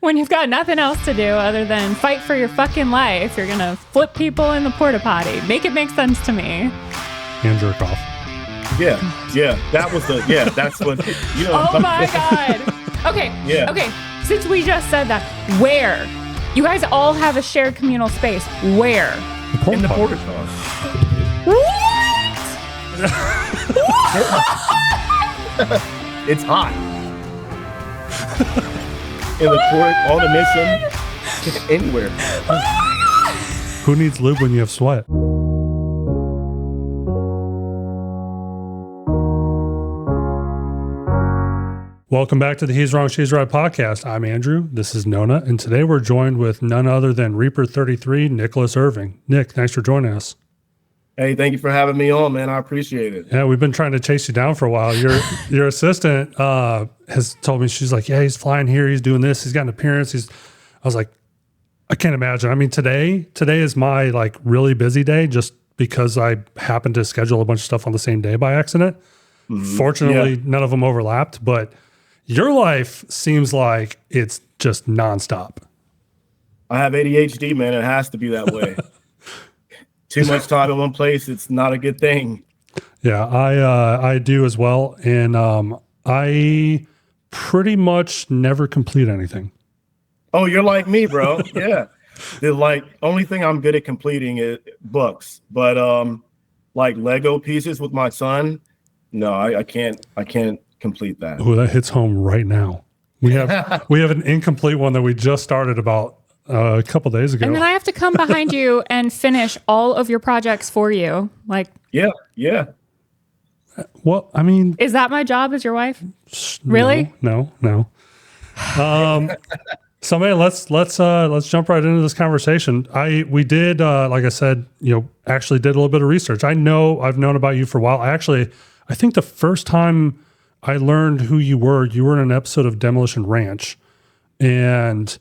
when you've got nothing else to do other than fight for your fucking life, you're going to flip people in the porta potty. Make it make sense to me. And jerk off. Yeah. That was that's what, Oh my God. Okay. Yeah. Okay. Since we just said that, where? You guys all have a shared communal space. Where? In the porta potty. What? It's hot. In the port, on a mission, anywhere. Who needs lube when you have sweat? Welcome back to the He's Wrong, She's Right podcast. I'm Andrew. This is Nona. And today we're joined with none other than Reaper 33, Nicholas Irving. Nick, thanks for joining us. Hey, thank you for having me on, man. I appreciate it. Yeah, we've been trying to chase you down for a while. Your assistant has told me, she's like, yeah, he's flying here. He's doing this. He's got an appearance. I was like, I can't imagine. I mean, today is my like really busy day just because I happened to schedule a bunch of stuff on the same day by accident. Mm-hmm. Fortunately, none of them overlapped, but your life seems like it's just nonstop. I have ADHD, man. It has to be that way. Too much time in one place, it's not a good thing. Yeah, I do as well. And I pretty much never complete anything. Oh, you're like me, bro. Yeah. The only thing I'm good at completing is books. But like Lego pieces with my son, no, I can't complete that. Oh, that hits home right now. We have an incomplete one that we just started about a couple days ago. And then I have to come behind you and finish all of your projects for you. Like, yeah. Well, I mean, is that my job as your wife? Really? No. So man, let's jump right into this conversation. We did, like I said, actually did a little bit of research. I've known about you for a while. I think the first time I learned who you were in an episode of Demolition Ranch, and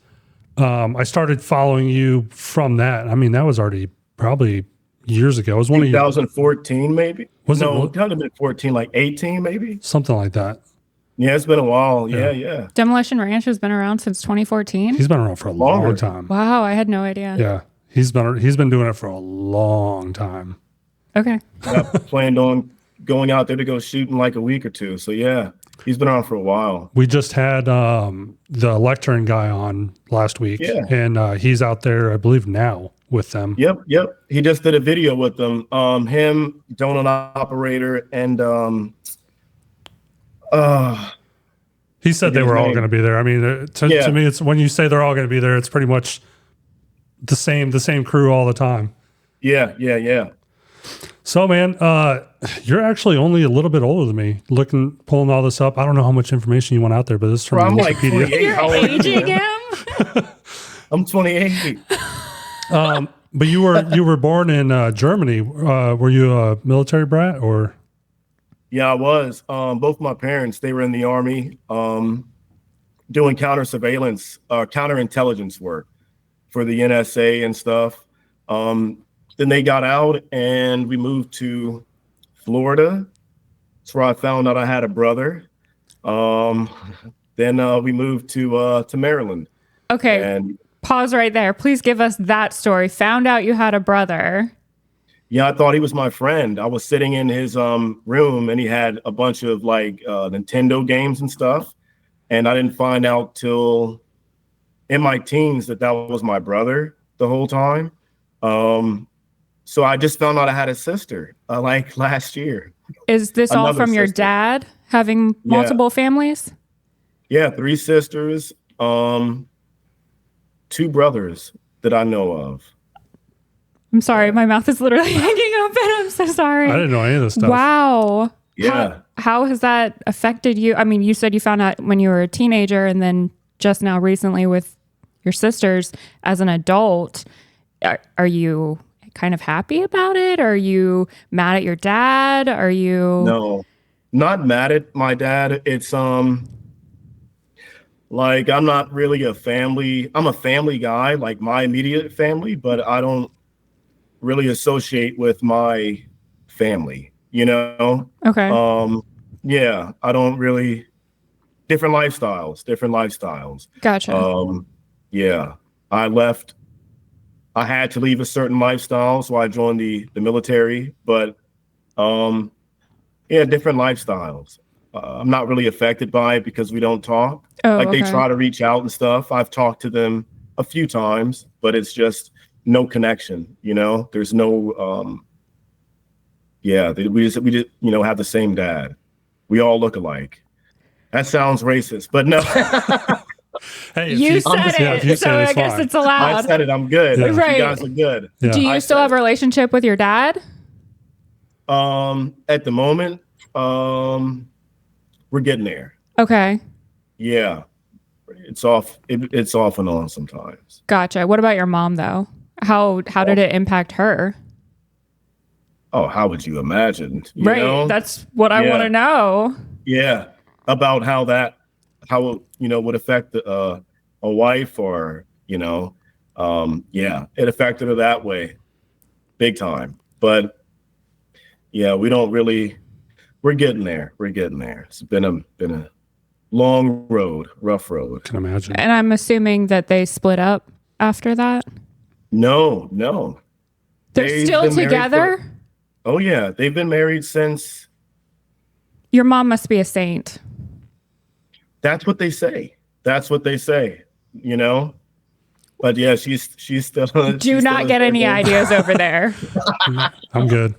I started following you from that. I mean, that was already probably years ago. It was 2014, maybe? Was no, it kind of been 14, like 18, maybe? Something like that. Yeah, it's been a while. Yeah. Demolition Ranch has been around since 2014? He's been around for a long time. Wow, I had no idea. Yeah, he's been doing it for a long time. Okay. I planned on going out there to go shoot in like a week or two. So yeah. He's been around for a while. We just had the lecturing guy on last week, and he's out there, I believe, now with them. Yep. He just did a video with them. Him, donut operator, and he said they were all going to be there. I mean, to me, it's when you say they're all going to be there, it's pretty much the same crew all the time. Yeah. So, man, you're actually only a little bit older than me. Pulling all this up, I don't know how much information you want out there, but this is from Wikipedia. Like You're aging him. I'm 28. But you were born in Germany. Were you a military brat or? Yeah, I was. Both my parents, they were in the Army, doing counterintelligence work for the NSA and stuff. Then they got out and we moved to Florida. That's where I found out I had a brother. Then we moved to Maryland. Okay. And pause right there. Please give us that story. Found out you had a brother. Yeah, I thought he was my friend. I was sitting in his room and he had a bunch of like Nintendo games and stuff. And I didn't find out till in my teens that was my brother the whole time. So I just found out I had a sister like last year. Is this all from your dad having multiple families? Yeah, 3 sisters, 2 brothers that I know of. I'm sorry, my mouth is literally hanging open. I'm so sorry. I didn't know any of this stuff. Wow. Yeah. How has that affected you? I mean, you said you found out when you were a teenager and then just now recently with your sisters as an adult. Are you kind of happy about it? Are you mad at your dad? Are you? No, not mad at my dad. It's like I'm not really I'm a family guy, like my immediate family, but I don't really associate with my family, Okay. Yeah, I don't really different lifestyles. Gotcha. Yeah. I left. I had to leave a certain lifestyle, so I joined the military. But yeah, different lifestyles. I'm not really affected by it because we don't talk. Oh, Like they okay. try to reach out and stuff. I've talked to them a few times, but it's just no connection. You know, there's no. Yeah, we just have the same dad. We all look alike. That sounds racist, but no. Hey, You said it, so I guess it's allowed. I said it. I'm good. Yeah. Right. You guys are good. Yeah. Do you still have a relationship with your dad? At the moment, we're getting there. Okay. Yeah, it's off. It's off and on sometimes. Gotcha. What about your mom though? How did it impact her? Oh, how would you imagine? You Right. know? That's what I want to know. Yeah, about how would affect a wife or yeah, it affected her that way, big time. But yeah, we don't really. We're getting there. We're getting there. It's been a long road, rough road. Can imagine. And I'm assuming that they split up after that. No. They're still together? Oh yeah, they've been married since. Your mom must be a saint. That's what they say. You know. But yeah, she's still. Do not get any ideas over there. I'm good.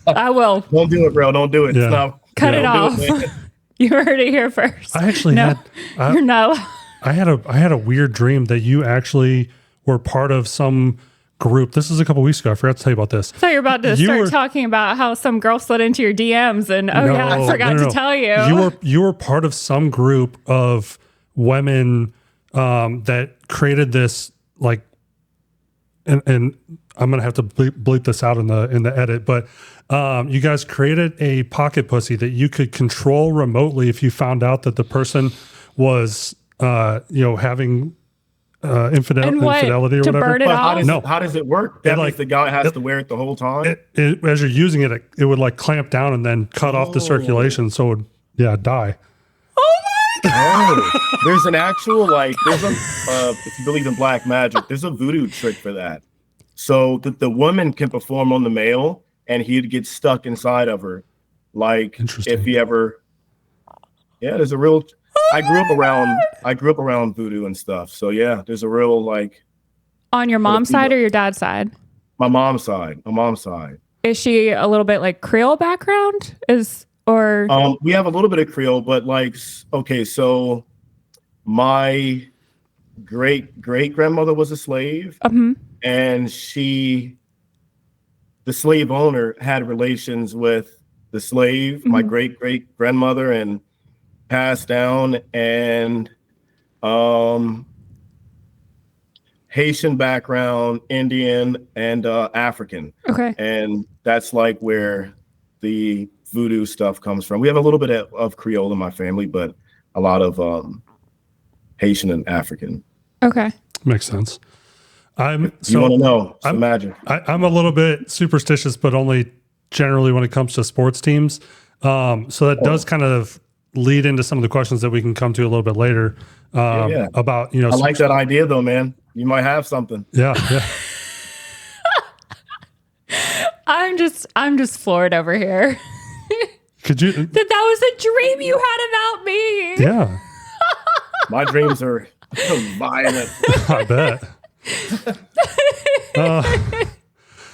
I will. Don't do it, bro. Don't do it. Yeah. It's not, Cut it off. You heard it here first. I actually you're not allowed. I had a weird dream that you actually were part of some group. This is a couple weeks ago. I forgot to tell you about this. I thought you were about to start talking about how some girl slid into your DMs and I forgot to tell you. You were part of some group of women that created this like and I'm gonna have to bleep this out in the edit, but you guys created a pocket pussy that you could control remotely if you found out that the person was having infidelity or to whatever. burn it off? How does it work? That means the guy has to wear it the whole time? As you're using it, it would like clamp down and then cut off the circulation, so it would die. Oh, there's an actual if you believe in black magic, there's a voodoo trick for that. So that the woman can perform on the male and he'd get stuck inside of her. Like if he ever, there's a real, I grew up around voodoo and stuff. So yeah, there's a real on your mom's side or your dad's side? My mom's side. Is she a little bit like Creole background? We have a little bit of Creole, but so my great grandmother was a slave, and the slave owner had relations with the slave, my great grandmother, and passed down, and Haitian background, Indian, and African. Okay, and that's like where the voodoo stuff comes from. We have a little bit of Creole in my family, but a lot of Haitian and African. Okay, makes sense. You want to know? Imagine. I'm a little bit superstitious, but only generally when it comes to sports teams. So that does kind of lead into some of the questions that we can come to a little bit later about I like that idea though, man. You might have something. Yeah. I'm just floored over here. Could you? That was a dream you had about me. Yeah. My dreams are violent. I bet.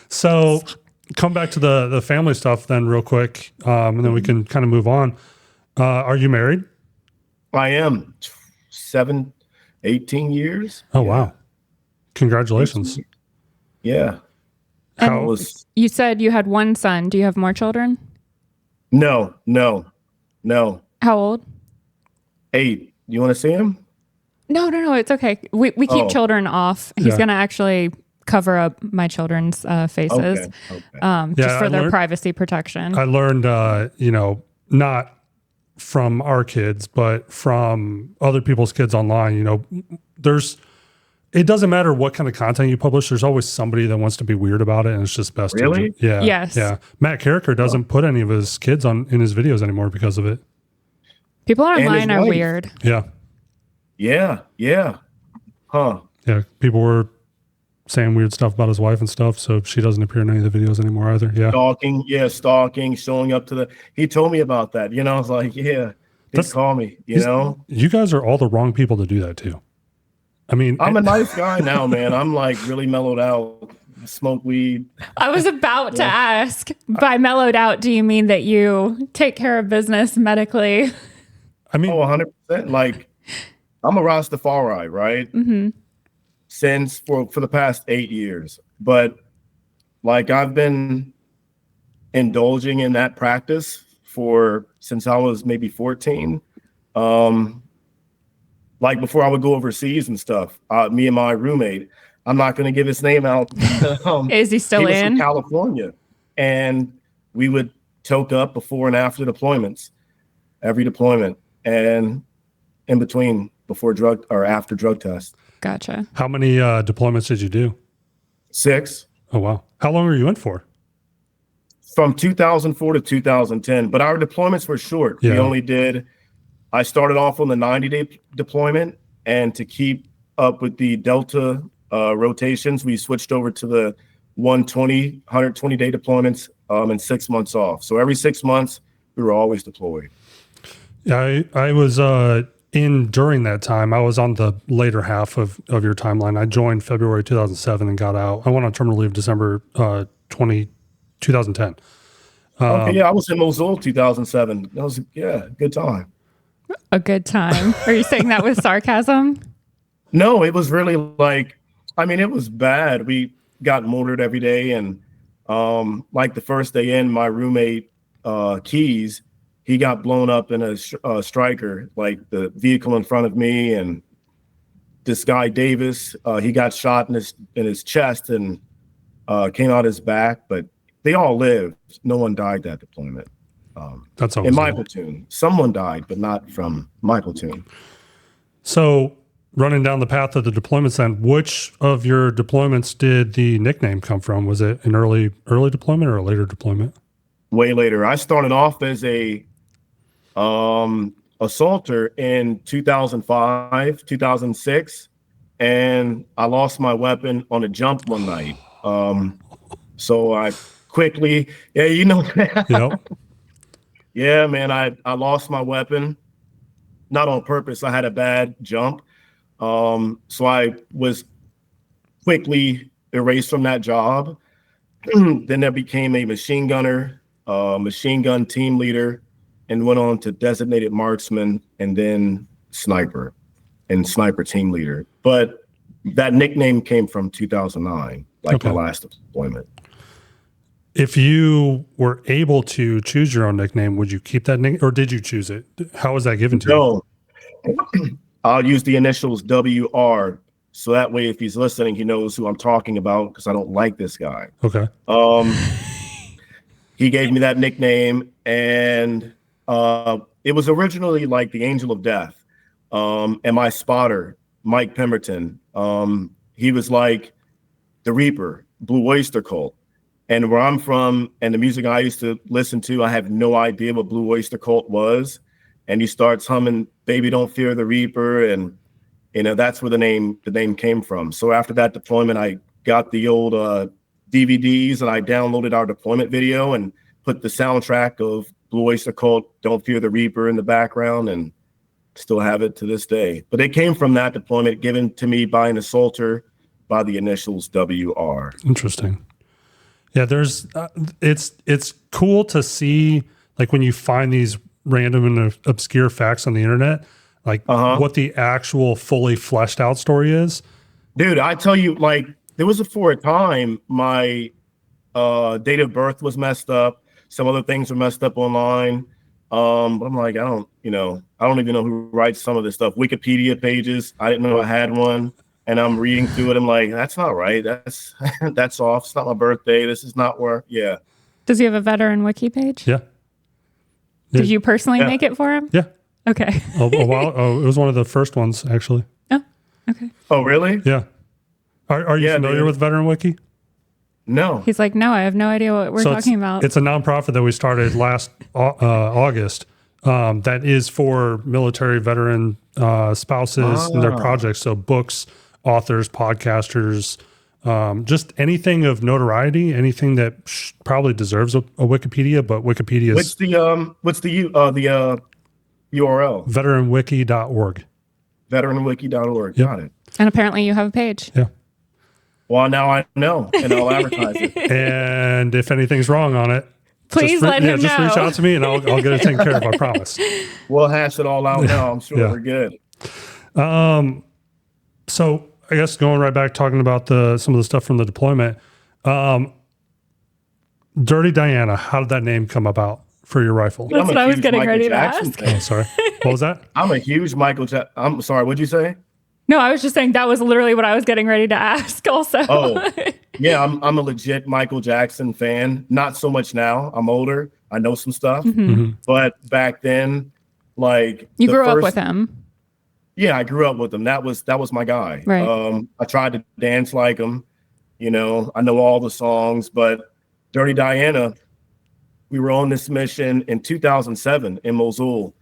So come back to the family stuff then real quick, and then we can kind of move on. Are you married? I am. 18 years. Oh, wow. Congratulations. Yeah. You said you had one son. Do you have more children? No. How old? 8. You want to see him? No. It's okay. We keep children off. He's going to actually cover up my children's faces just for their privacy protection. I learned, not from our kids, but from other people's kids online, it doesn't matter what kind of content you publish. There's always somebody that wants to be weird about it, and it's just best. Really? Yes. Yeah. Matt Carricker doesn't put any of his kids in his videos anymore because of it. People online are weird. Yeah. Yeah. Huh. Yeah, people were saying weird stuff about his wife and stuff, so she doesn't appear in any of the videos anymore either. Yeah. Stalking, showing up to he told me about that. You know, I was like, yeah, call me, you know. You guys are all the wrong people to do that to. I mean, I'm a nice guy now, man. I'm like really mellowed out. I smoke weed. I was about to ask, by mellowed out, do you mean that you take care of business medically? I mean, 100%. Like, I'm a Rastafari, right? Mm-hmm. Since for the past 8 years. But like, I've been indulging in that practice since I was maybe 14. Like before I would go overseas and stuff, me and my roommate, I'm not going to give his name out. Is he still he was in from California? And we would toke up before and after deployments, every deployment, and in between, before drug or after drug test. Gotcha. How many deployments did you do? 6. Oh, wow. How long were you in for? From 2004 to 2010, but our deployments were short. Yeah. I started off on the 90-day deployment, and to keep up with the Delta rotations, we switched over to the 120-day deployments and 6 months off. So every 6 months, we were always deployed. Yeah, I was during that time. I was on the later half of your timeline. I joined February 2007 and got out. I went on terminal leave December 2010. Okay, yeah, I was in Mosul 2007. That was a good time. A good time. Are you saying that with sarcasm? No, it was really like, I mean, it was bad. We got mortared every day, and like the first day in, my roommate Keys, he got blown up in a striker, like the vehicle in front of me, and this guy Davis, he got shot in his chest and came out his back, but they all lived. No one died that deployment. That's in my platoon. Someone died, but not from my platoon. So running down the path of the deployments, then, which of your deployments did the nickname come from? Was it an early deployment or a later deployment? Way later. I started off as a assaulter in 2005, 2006, and I lost my weapon on a jump one night. So I quickly, Yep. Yeah, man, I lost my weapon, not on purpose. I had a bad jump. So I was quickly erased from that job. Then I became a machine gunner, machine gun team leader, and went on to designated marksman and then sniper and sniper team leader. But that nickname came from 2009, like my last deployment. If you were able to choose your own nickname, would you keep that nickname, or did you choose it? How was that given to you? No, I'll use the initials WR. So that way, if he's listening, he knows who I'm talking about, because I don't like this guy. Okay. He gave me that nickname, and it was originally like the Angel of Death. And my spotter, Mike Pemberton, he was like the Reaper, Blue Oyster Cult. And where I'm from and the music I used to listen to, I have no idea what Blue Oyster Cult was. And he starts humming Baby Don't Fear the Reaper. And, that's where the name came from. So after that deployment, I got the old DVDs and I downloaded our deployment video and put the soundtrack of Blue Oyster Cult, Don't Fear the Reaper in the background, and still have it to this day. But it came from that deployment given to me by an assaulter by the initials WR. Interesting. Yeah, there's it's cool to see, like, when you find these random and obscure facts on the internet, like what the actual fully fleshed out story is. Dude, I tell you, like, there was for a time my date of birth was messed up. Some other things were messed up online. But I'm like, I don't even know who writes some of this stuff. Wikipedia pages, I didn't know I had one. And I'm reading through it. I'm like, that's not right. That's off. It's not my birthday. This is not where. Yeah. Does he have a veteran wiki page? Yeah. Did you personally make it for him? Yeah. Okay. a while. Oh, it was one of the first ones, actually. Oh, okay. Oh, really? Yeah. Are you familiar with Veteran Wiki? No. He's like, no, I have no idea what we're talking about. It's a nonprofit that we started last August. That is for military veteran spouses and their projects. So books authors, podcasters, just anything of notoriety, anything that probably deserves a Wikipedia, but Wikipedia is what's the URL? veteranwiki.org. Veteranwiki.org. Yep. Got it. And apparently you have a page. Yeah. Well, now I know, and I'll advertise it. And if anything's wrong on it, Please let him just know. reach out to me and I'll get it taken care of, I promise. We'll hash it all out now. I'm sure we're good. So I guess going right back, talking about some of the stuff from the deployment, Dirty Diana, how did that name come about for your rifle? That's what I was getting ready to ask. Oh, sorry. What was that? I'm a huge Michael Jackson. I'm sorry. What'd you say? No, I was just saying that was literally what I was getting ready to ask also. Oh, yeah. I'm a legit Michael Jackson fan. Not so much now. I'm older. I know some stuff. But back then, like you grew up with him. Yeah, I grew up with him. That was my guy. Right. I tried to dance like him. You know, I know all the songs, but Dirty Diana, we were on this mission in 2007 in Mosul,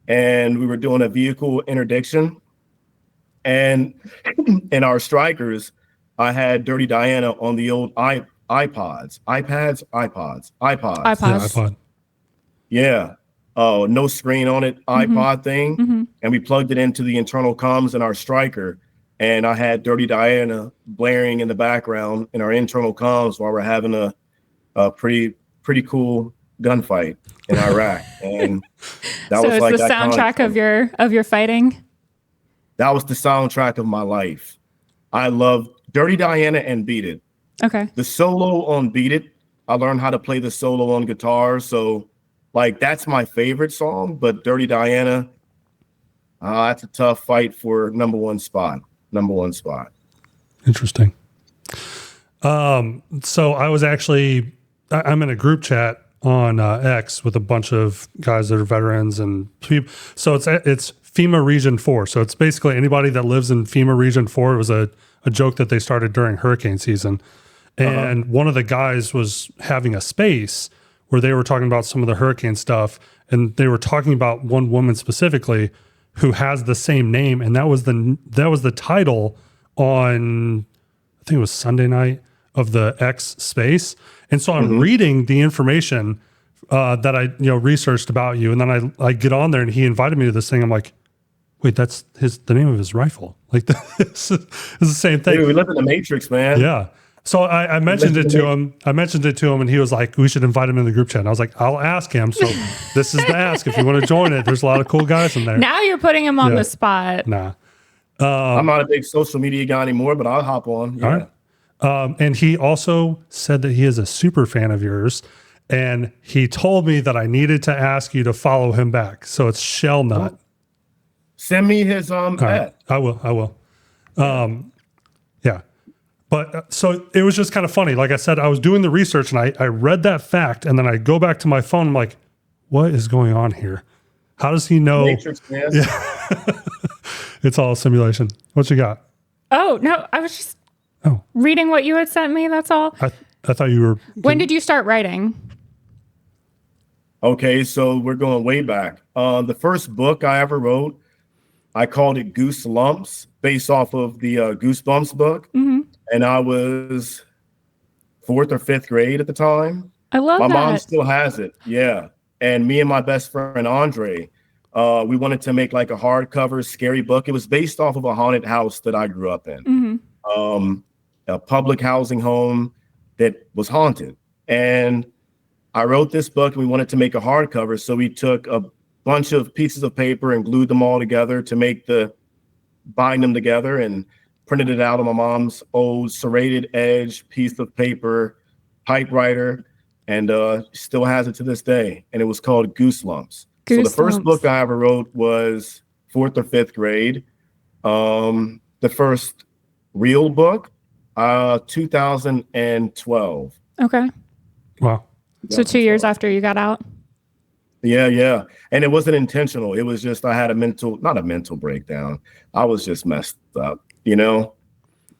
and we were doing a vehicle interdiction. And in our strikers, I had Dirty Diana on the old iPods. Yeah. Oh, no screen on it, iPod thing. And we plugged it into the internal comms in our striker. And I had Dirty Diana blaring in the background in our internal comms while we're having a pretty cool gunfight in Iraq. And that was like the soundtrack of your fighting. That was the soundtrack of my life. I love Dirty Diana and Beat It. Okay. The solo on Beat It, I learned how to play the solo on guitar. So, like, that's my favorite song. But Dirty Diana, that's a tough fight for number one spot. Interesting. So I was actually, I'm in a group chat on X with a bunch of guys that are veterans and people. So it's FEMA Region 4. So it's basically anybody that lives in FEMA Region 4. It was a joke that they started during hurricane season. And one of the guys was having a space where they were talking about some of the hurricane stuff. And they were talking about one woman specifically who has the same name. And that was the title on, I think it was Sunday night of the X space. And so I'm reading the information that I researched about you. And then I get on there and he invited me to this thing. I'm like, wait, that's the name of his rifle. Like this is the same thing. Dude, we live in the Matrix, man. Yeah. So I mentioned it to him. And he was like, we should invite him in the group chat. And I was like, I'll ask him. So this is the ask. If you want to join it, there's a lot of cool guys in there. Now you're putting him on the spot. Nah. I'm not a big social media guy anymore, but I'll hop on. Yeah. All right. And he also said that he is a super fan of yours. And he told me that I needed to ask you to follow him back. So it's Shell Nut. Send me his Right. I will. Yeah. But so it was just kind of funny. Like I said, I was doing the research and I read that fact and then I go back to my phone. I'm like, what is going on here? How does he know? Matrix, man. Yeah. It's all a simulation. What you got? Oh, no, I was just reading what you had sent me. That's all. I thought you were. When did you start writing? Okay, so we're going way back. The first book I ever wrote, I called it Goose Lumps, based off of the Goosebumps book. And I was 4th or 5th grade at the time. I love that. My mom that. still has it. Yeah. And me and my best friend, Andre, we wanted to make like a hardcover scary book. It was based off of a haunted house that I grew up in. A public housing home that was haunted. And I wrote this book and we wanted to make a hardcover. So we took a bunch of pieces of paper and glued them all together to bind them together and printed it out on my mom's old serrated edge piece of paper typewriter, and still has it to this day. And it was called Goose Lumps. So the first book I ever wrote was 4th or 5th grade. The first real book, 2012. Okay. Wow. So 2 years after you got out? Yeah. And it wasn't intentional. It was just I had not a mental breakdown. I was just messed up,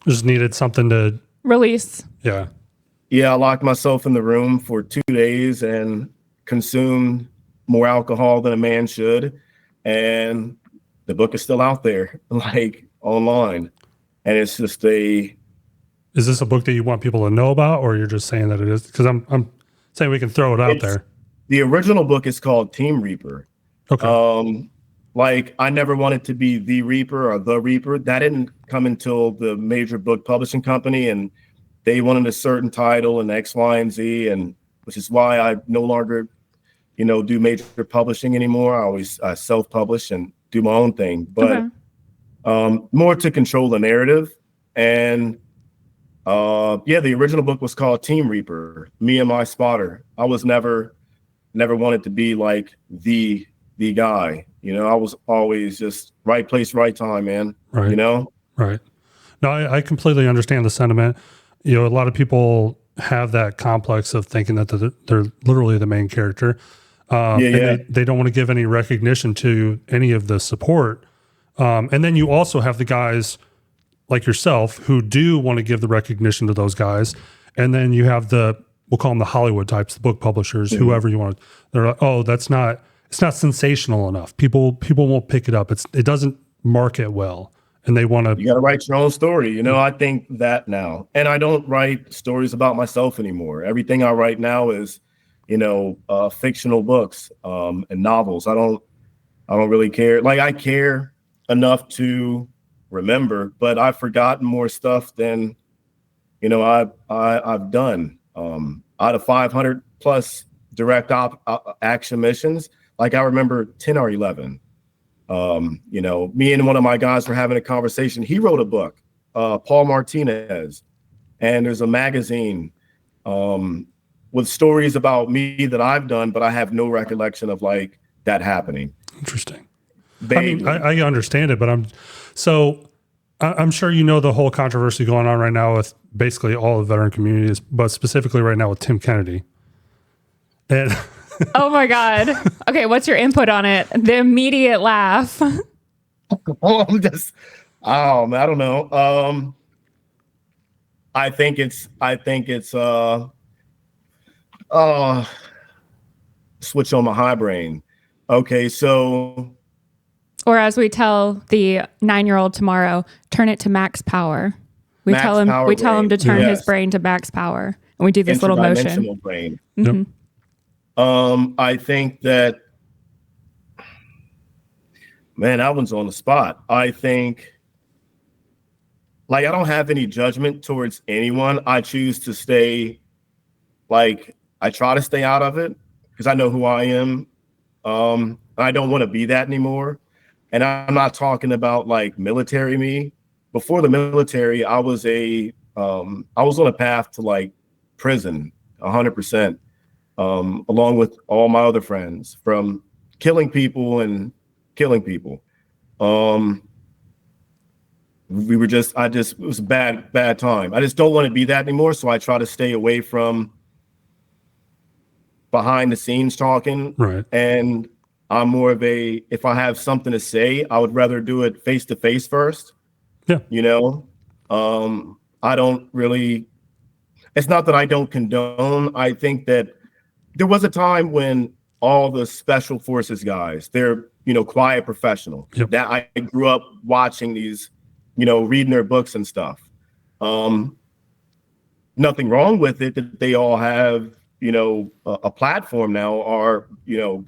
Just needed something to release. Yeah. Yeah, I locked myself in the room for 2 days and consumed more alcohol than a man should. And the book is still out there, like online. and it's just a. Is this a book that you want people to know about, or you're just saying that it is? Because I'm saying we can throw it out there. The original book is called Team Reaper. Okay. Like I never wanted to be the Reaper or the Reaper. That didn't come until the major book publishing company, and they wanted a certain title and X, Y, and Z, and which is why I no longer, do major publishing anymore. I always self-publish and do my own thing, but more to control the narrative. And the original book was called Team Reaper, Me and My Spotter. I was never wanted to be like the guy. I was always just right place, right time, man. Right. Right. No, I completely understand the sentiment. A lot of people have that complex of thinking that they're literally the main character. And they don't want to give any recognition to any of the support. And then you also have the guys like yourself who do want to give the recognition to those guys. And then you have we'll call them the Hollywood types, the book publishers, whoever you want. They're like, oh, it's not sensational enough. People won't pick it up. It doesn't market well. And they want to. You got to write your own story. I think that now. And I don't write stories about myself anymore. Everything I write now is, fictional books and novels. I don't really care. Like I care enough to remember, but I've forgotten more stuff than, I've done. Out of 500 plus direct action missions, like I remember 10 or 11. Me and one of my guys were having a conversation. He wrote a book, Paul Martinez, and there's a magazine with stories about me that I've done, but I have no recollection of like that happening. Interesting. I understand it, but I'm sure the whole controversy going on right now with basically all the veteran communities, but specifically right now with Tim Kennedy. And oh my God. Okay, what's your input on it? The immediate laugh. Man, I don't know. I think it's switch on my high brain. Okay, so. Or as we tell the 9-year-old tomorrow, turn it to max power. We tell him to turn his brain to max power. And we do this little motion. Brain. Mm-hmm. Yep. I think that, man, that one's on the spot. I think, like, I don't have any judgment towards anyone. I choose to stay, I try to stay out of it because I know who I am. I don't want to be that anymore. And I'm not talking about like military me. Before the military, I was on a path to like prison 100%, along with all my other friends, from killing people and killing people. It was a bad time. I just don't want to be that anymore. So I try to stay away from behind the scenes talking. Right. And I'm more of if I have something to say, I would rather do it face to face first. Yeah. I don't really, it's not that I don't condone. I think that there was a time when all the special forces guys, they're, quiet professional. Yep. That I grew up watching these, reading their books and stuff. Nothing wrong with it that they all have, a platform now or,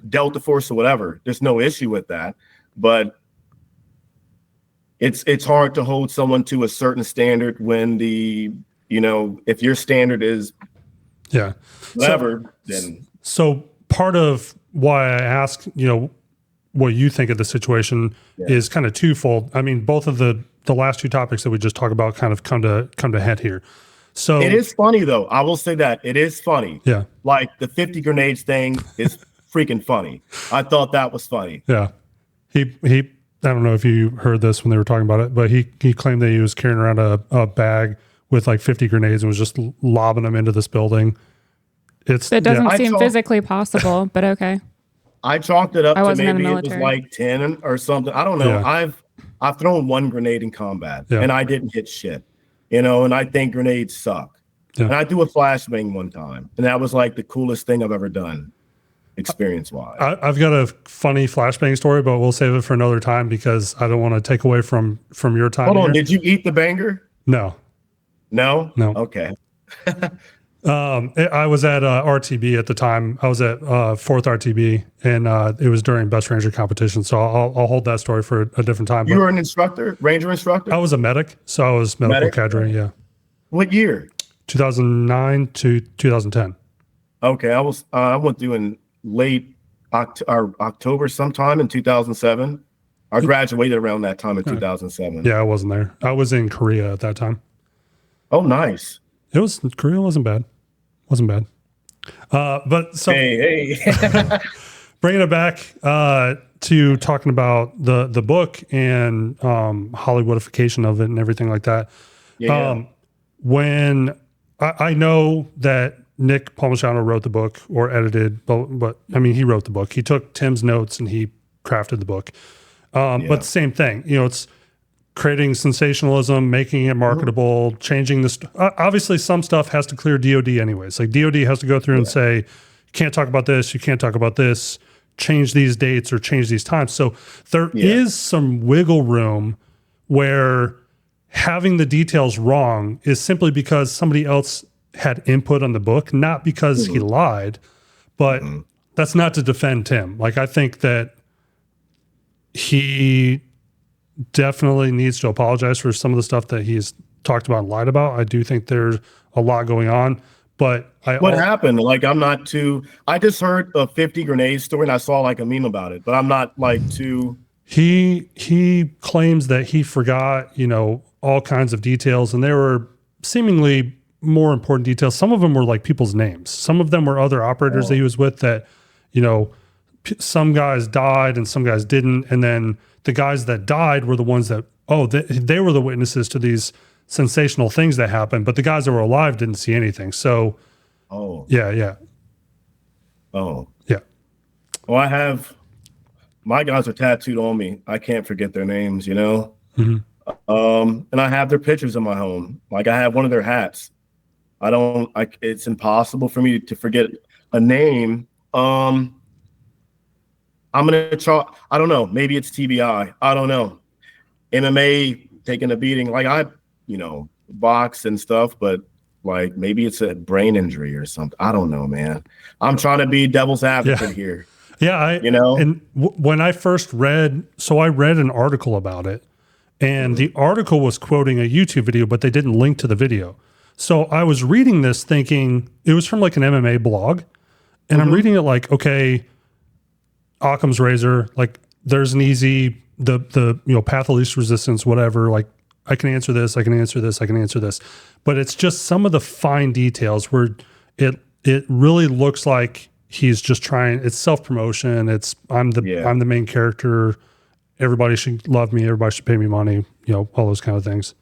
Delta Force or whatever. There's no issue with that. But it's hard to hold someone to a certain standard when if your standard is whatever, then. So part of why I ask, what you think of the situation is kind of twofold. I mean, both of the last two topics that we just talked about kind of come to head here. So it is funny though. I will say that it is funny. Yeah. Like the 50 grenades thing is freaking funny. I thought that was funny. Yeah. He I don't know if you heard this when they were talking about it, but he claimed that he was carrying around a bag with like 50 grenades and was just lobbing them into this building. It doesn't seem physically possible, but okay. I chalked it up to maybe it was like 10 or something. I don't know. Yeah. I've thrown one grenade in combat and I didn't hit shit. And I think grenades suck. Yeah. And I threw a flashbang one time, and that was like the coolest thing I've ever done. experience wise. I've got a funny flashbang story, but we'll save it for another time because I don't want to take away from your time. Hold on, here. did you eat the banger? No. No. Okay. I was at RTB at the time. I was at 4th RTB, and it was during Best Ranger competition. So I'll hold that story for a different time. You were an instructor, Ranger instructor? I was a medic, so I was medical cadre. Yeah. What year? 2009 to 2010. Okay, I went through in late October sometime in 2007. I graduated around that time in 2007. Yeah, I wasn't there. I was in Korea at that time. Oh, nice. Korea wasn't bad. Wasn't bad. But so hey. bringing it back to talking about the book and Hollywoodification of it and everything like that. Yeah. When I know that Nick Palmisano wrote the book or edited, but I mean, he wrote the book. He took Tim's notes and he crafted the book. But the same thing, it's creating sensationalism, making it marketable, changing this. Obviously, some stuff has to clear DOD anyways. Like DOD has to go through and say, you can't talk about this, you can't talk about this, change these dates or change these times. So there is some wiggle room where having the details wrong is simply because somebody else had input on the book, not because he lied, but that's not to defend Tim. Like, I think that he definitely needs to apologize for some of the stuff that he's talked about and lied about. I do think there's a lot going on, but what happened? Like, I just heard a 50 grenade story and I saw like a meme about it, but I'm not like too. He claims that he forgot, all kinds of details, and there were seemingly more important details. Some of them were like people's names. Some of them were other operators that he was with that, some guys died and some guys didn't. And then the guys that died were the ones that, they were the witnesses to these sensational things that happened, but the guys that were alive didn't see anything. So, yeah. Oh, yeah. Well, my guys are tattooed on me. I can't forget their names, Mm-hmm. And I have their pictures in my home. Like, I have one of their hats. It's impossible for me to forget a name. I'm going to try. I don't know. Maybe it's TBI. I don't know. MMA taking a beating. Like, I box and stuff, but like maybe it's a brain injury or something. I don't know, man. I'm trying to be devil's advocate here. Yeah. And when I first read an article about it, and the article was quoting a YouTube video, but they didn't link to the video. So I was reading this thinking it was from like an MMA blog, and I'm reading it like, okay, Occam's razor, like there's an easy, the path of least resistance, whatever, like I can answer this, I can answer this, I can answer this. But it's just some of the fine details where it really looks like he's just trying, it's self-promotion. It's I'm the main character. Everybody should love me. Everybody should pay me money, all those kind of things.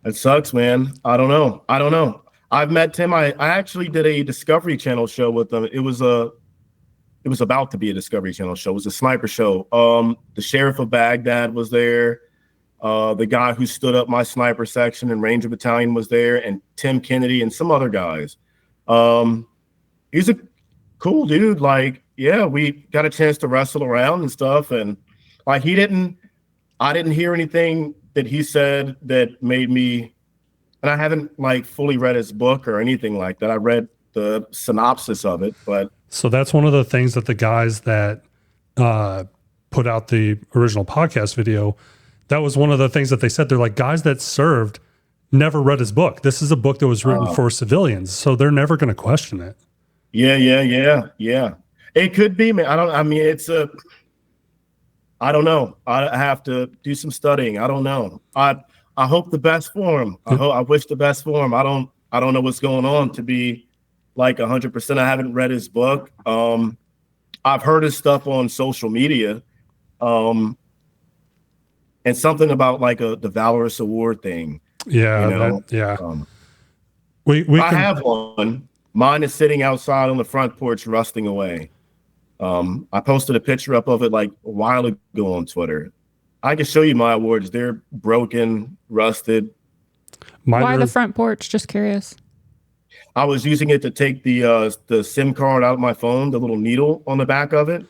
It sucks, man. I don't know. I've met Tim. I actually did a Discovery Channel show with him. It was about to be a Discovery Channel show. It was a sniper show. The sheriff of Baghdad was there. The guy who stood up my sniper section and Ranger Battalion was there, and Tim Kennedy and some other guys. He's a cool dude. Like, we got a chance to wrestle around and stuff. And like, I didn't hear anything that he said that made me, and I haven't like fully read his book or anything like that. I read the synopsis of it, but. So that's one of the things that the guys that put out the original podcast video, that was one of the things that they said. They're like, guys that served never read his book. This is a book that was written for civilians, so they're never going to question it. Yeah. It could be, man. I don't know. I have to do some studying. I don't know. I hope the best for him. I wish the best for him. I don't know what's going on to be like 100%. I haven't read his book. I've heard his stuff on social media. And something about like the Valorous Award thing. Yeah. I have one. Mine is sitting outside on the front porch, rusting away. I posted a picture up of it like a while ago on Twitter. I can show you my awards. They're broken, rusted. Why the front porch? Just curious. I was using it to take the SIM card out of my phone, the little needle on the back of it,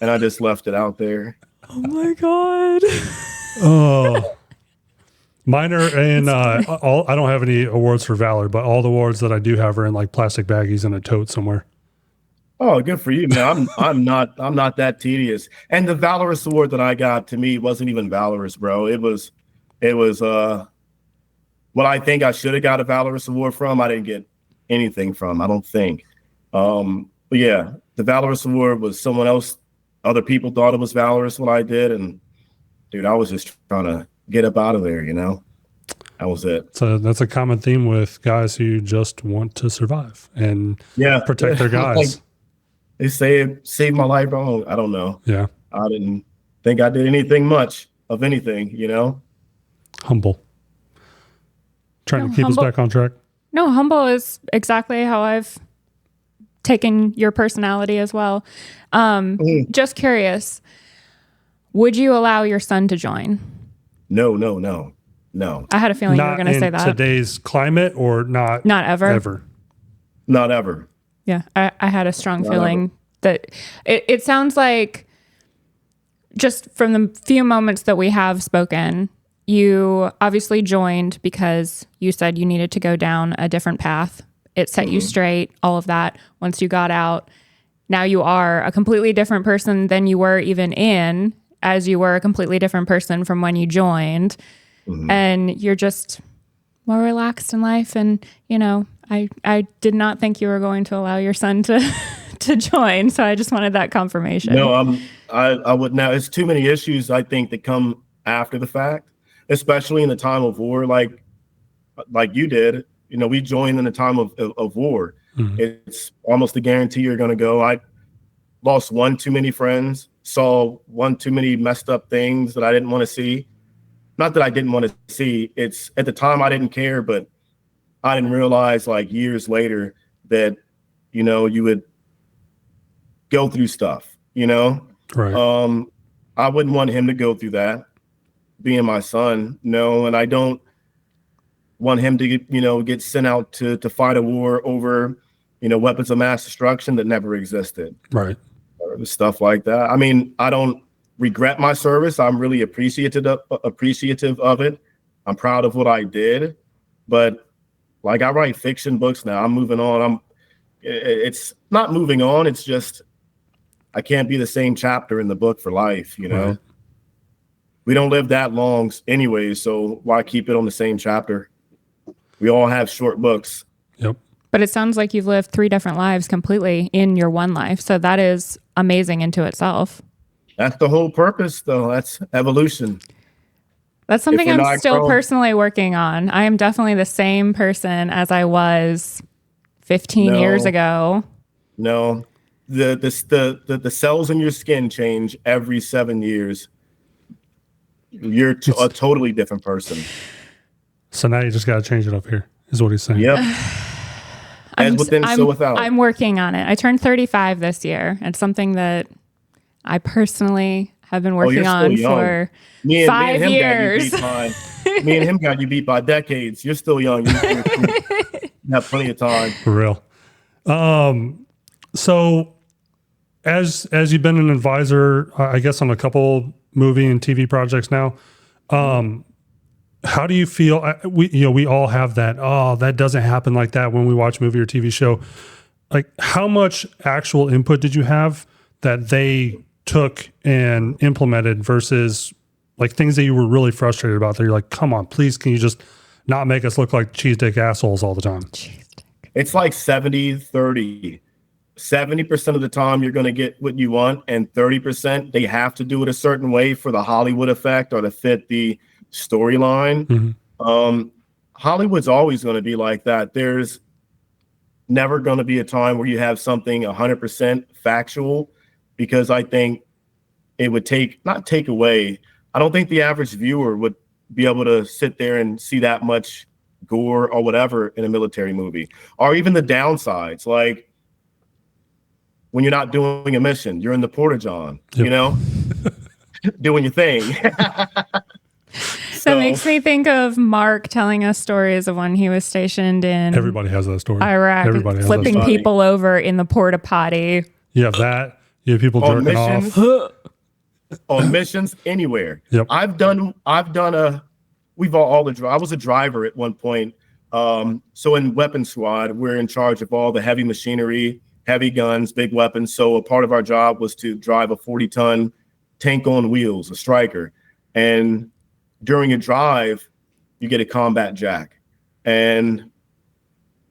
and I just left it out there. Oh my God. Oh, mine are in all. I don't have any awards for valor, but all the awards that I do have are in like plastic baggies in a tote somewhere. Oh, good for you, man. I'm not that tedious. And the Valorous award that I got, to me, wasn't even valorous, bro. It was what I think I should have got a Valorous award from. I didn't get anything from, I don't think. But yeah, the Valorous award was someone else. Other people thought it was valorous what I did, and dude, I was just trying to get up out of there, you know? That was it. So that's a common theme with guys who just want to survive and protect their guys. Like, they say saved my life, bro. I don't know. Yeah. I didn't think I did anything much of anything, you know? Humble. Trying to keep us back on track. No, humble is exactly how I've taken your personality as well. Just curious, would you allow your son to join? No. I had a feeling you were going to say that. Today's climate, or not? Not ever. Ever. Not ever. Yeah, I had a strong feeling that it sounds like, just from the few moments that we have spoken, you obviously joined because you said you needed to go down a different path. It set you straight, all of that. Once you got out, now you are a completely different person than you were even in, as you were a completely different person from when you joined. And you're just more relaxed in life. And, you know, I did not think you were going to allow your son to join. So I just wanted that confirmation. No, I would now. It's too many issues, I think, that come after the fact, especially in the time of war, like you did. You know, we joined in the time of war. It's almost a guarantee you're going to go. I lost one too many friends, saw one too many messed up things that I didn't want to see. Not that I didn't want to see. It's at the time I didn't care, but I didn't realize like years later that, you know, you would go through stuff, you know? Right. I wouldn't want him to go through that, being my son. No, and I don't want him to get sent out to fight a war over, you know, weapons of mass destruction that never existed. Right. Or stuff like that. I mean, I don't regret my service. I'm really appreciative of it. I'm proud of what I did, but like, I write fiction books now. I'm moving on. It's not moving on. It's just, I can't be the same chapter in the book for life. You know, we don't live that long anyway. So why keep it on the same chapter? We all have short books. Yep. But it sounds like you've lived 3 different lives completely in your one life. So that is amazing into itself. That's the whole purpose, though. That's evolution. That's something I'm still personally working on. I am definitely the same person as I was 15 years ago. No, the cells in your skin change every 7 years. You're a totally different person. So now you just got to change it up here, is what he's saying. Yep. As within, so without. I'm working on it. I turned 35 this year. It's something that I personally have been working on for 5 years. Me and him got you beat by decades. You're still young. You have plenty of time. For real. So as you've been an advisor, I guess, on a couple movie and TV projects now, how do you feel? We all have that, that doesn't happen like that when we watch a movie or TV show. Like, how much actual input did you have that they took and implemented versus like things that you were really frustrated about that you're like, come on, please, can you just not make us look like cheese dick assholes all the time? It's like 70-30. 70% of the time you're going to get what you want, and 30% they have to do it a certain way for the Hollywood effect or to fit the storyline. Hollywood's always going to be like that. There's never going to be a time where you have something 100% factual, because I think it would not take away. I don't think the average viewer would be able to sit there and see that much gore or whatever in a military movie, or even the downsides. Like when you're not doing a mission, you're in the Porta-John, you know, doing your thing. That makes me think of Mark telling us stories of when he was stationed in Everybody has that story. Iraq, Everybody has flipping that story. people over in the porta potty. You have that. You have people On jerking missions, off. on missions, anywhere. Yep. We've all the I was a driver at one point. So in weapon squad, we're in charge of all the heavy machinery, heavy guns, big weapons. So a part of our job was to drive a 40-ton tank on wheels, a striker. And during a drive, you get a combat jack. And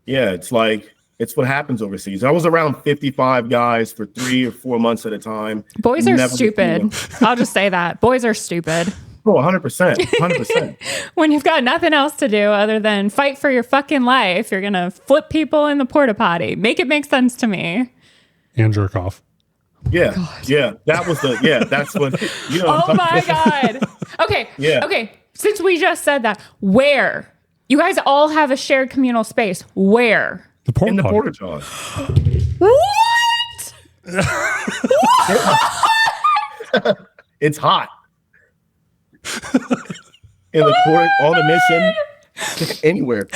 yeah, it's what happens overseas. I was around 55 guys for 3 or 4 months at a time. Boys are stupid. I'll just say that. Boys are stupid. Oh, 100%. 100%. When you've got nothing else to do other than fight for your fucking life, you're going to flip people in the porta potty. Make it make sense to me. And jerk off. Yeah. Yeah. That's what, Oh my God. Okay. Yeah. Okay. Since we just said that, where? You guys all have a shared communal space. Where? The porta in the potty. porta john. What? It's hot. In the port, on a mission, anywhere.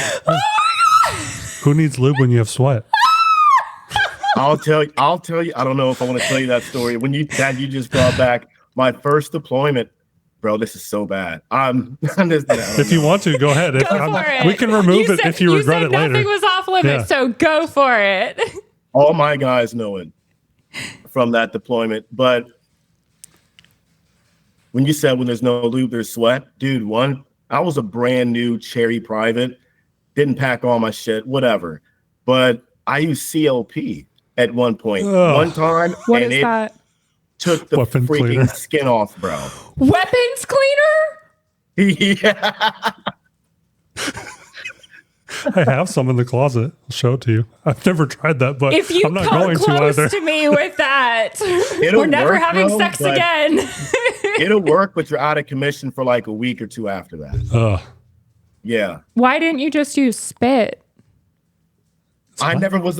Who needs lube when you have sweat? I'll tell you. I don't know if I want to tell you that story. When you just brought back my first deployment, bro. This is so bad. If you want to, go ahead. Go for it. We can remove it if you regret it later. Nothing was off limits, so go for it. All my guys know it from that deployment. But when you said when there's no lube, there's sweat, dude. I was a brand new cherry private, didn't pack all my shit, whatever. But I used CLP at one point, one time, what and is that? Took the Weapon freaking cleaner. skin off, bro. Weapons cleaner? Yeah. I have some in the closet. I'll show it to you. I've never tried that, but If you I'm not come going to close either. to me with that, It'll we're never work, having bro, sex but- again. It'll work, but you're out of commission for like a week or two after that. Yeah. Why didn't you just use spit? I never was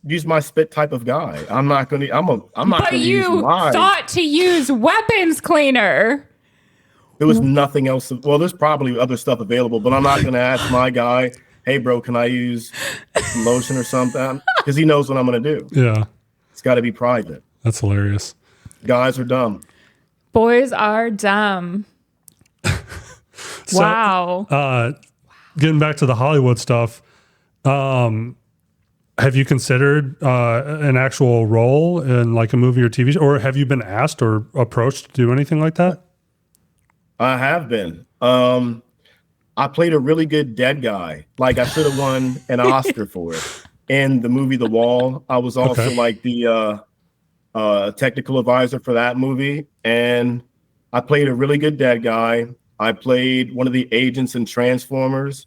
use my spit type of guy. I'm not going to But use you mine. thought to use weapons cleaner. There was nothing else. Well, there's probably other stuff available, but I'm not going to ask my guy, hey, bro, can I use lotion or something? Because he knows what I'm going to do. Yeah, It's got to be private. that's hilarious. Guys are dumb. Boys are dumb. So, Wow. Getting back to the Hollywood stuff, have you considered an actual role in like a movie or TV show, or have you been asked or approached to do anything like that? I have been. I played a really good dead guy. Like I should have won an Oscar for it. In the movie The Wall, I was also like the technical advisor for that movie. And I played a really good dead guy. I played one of the agents in Transformers.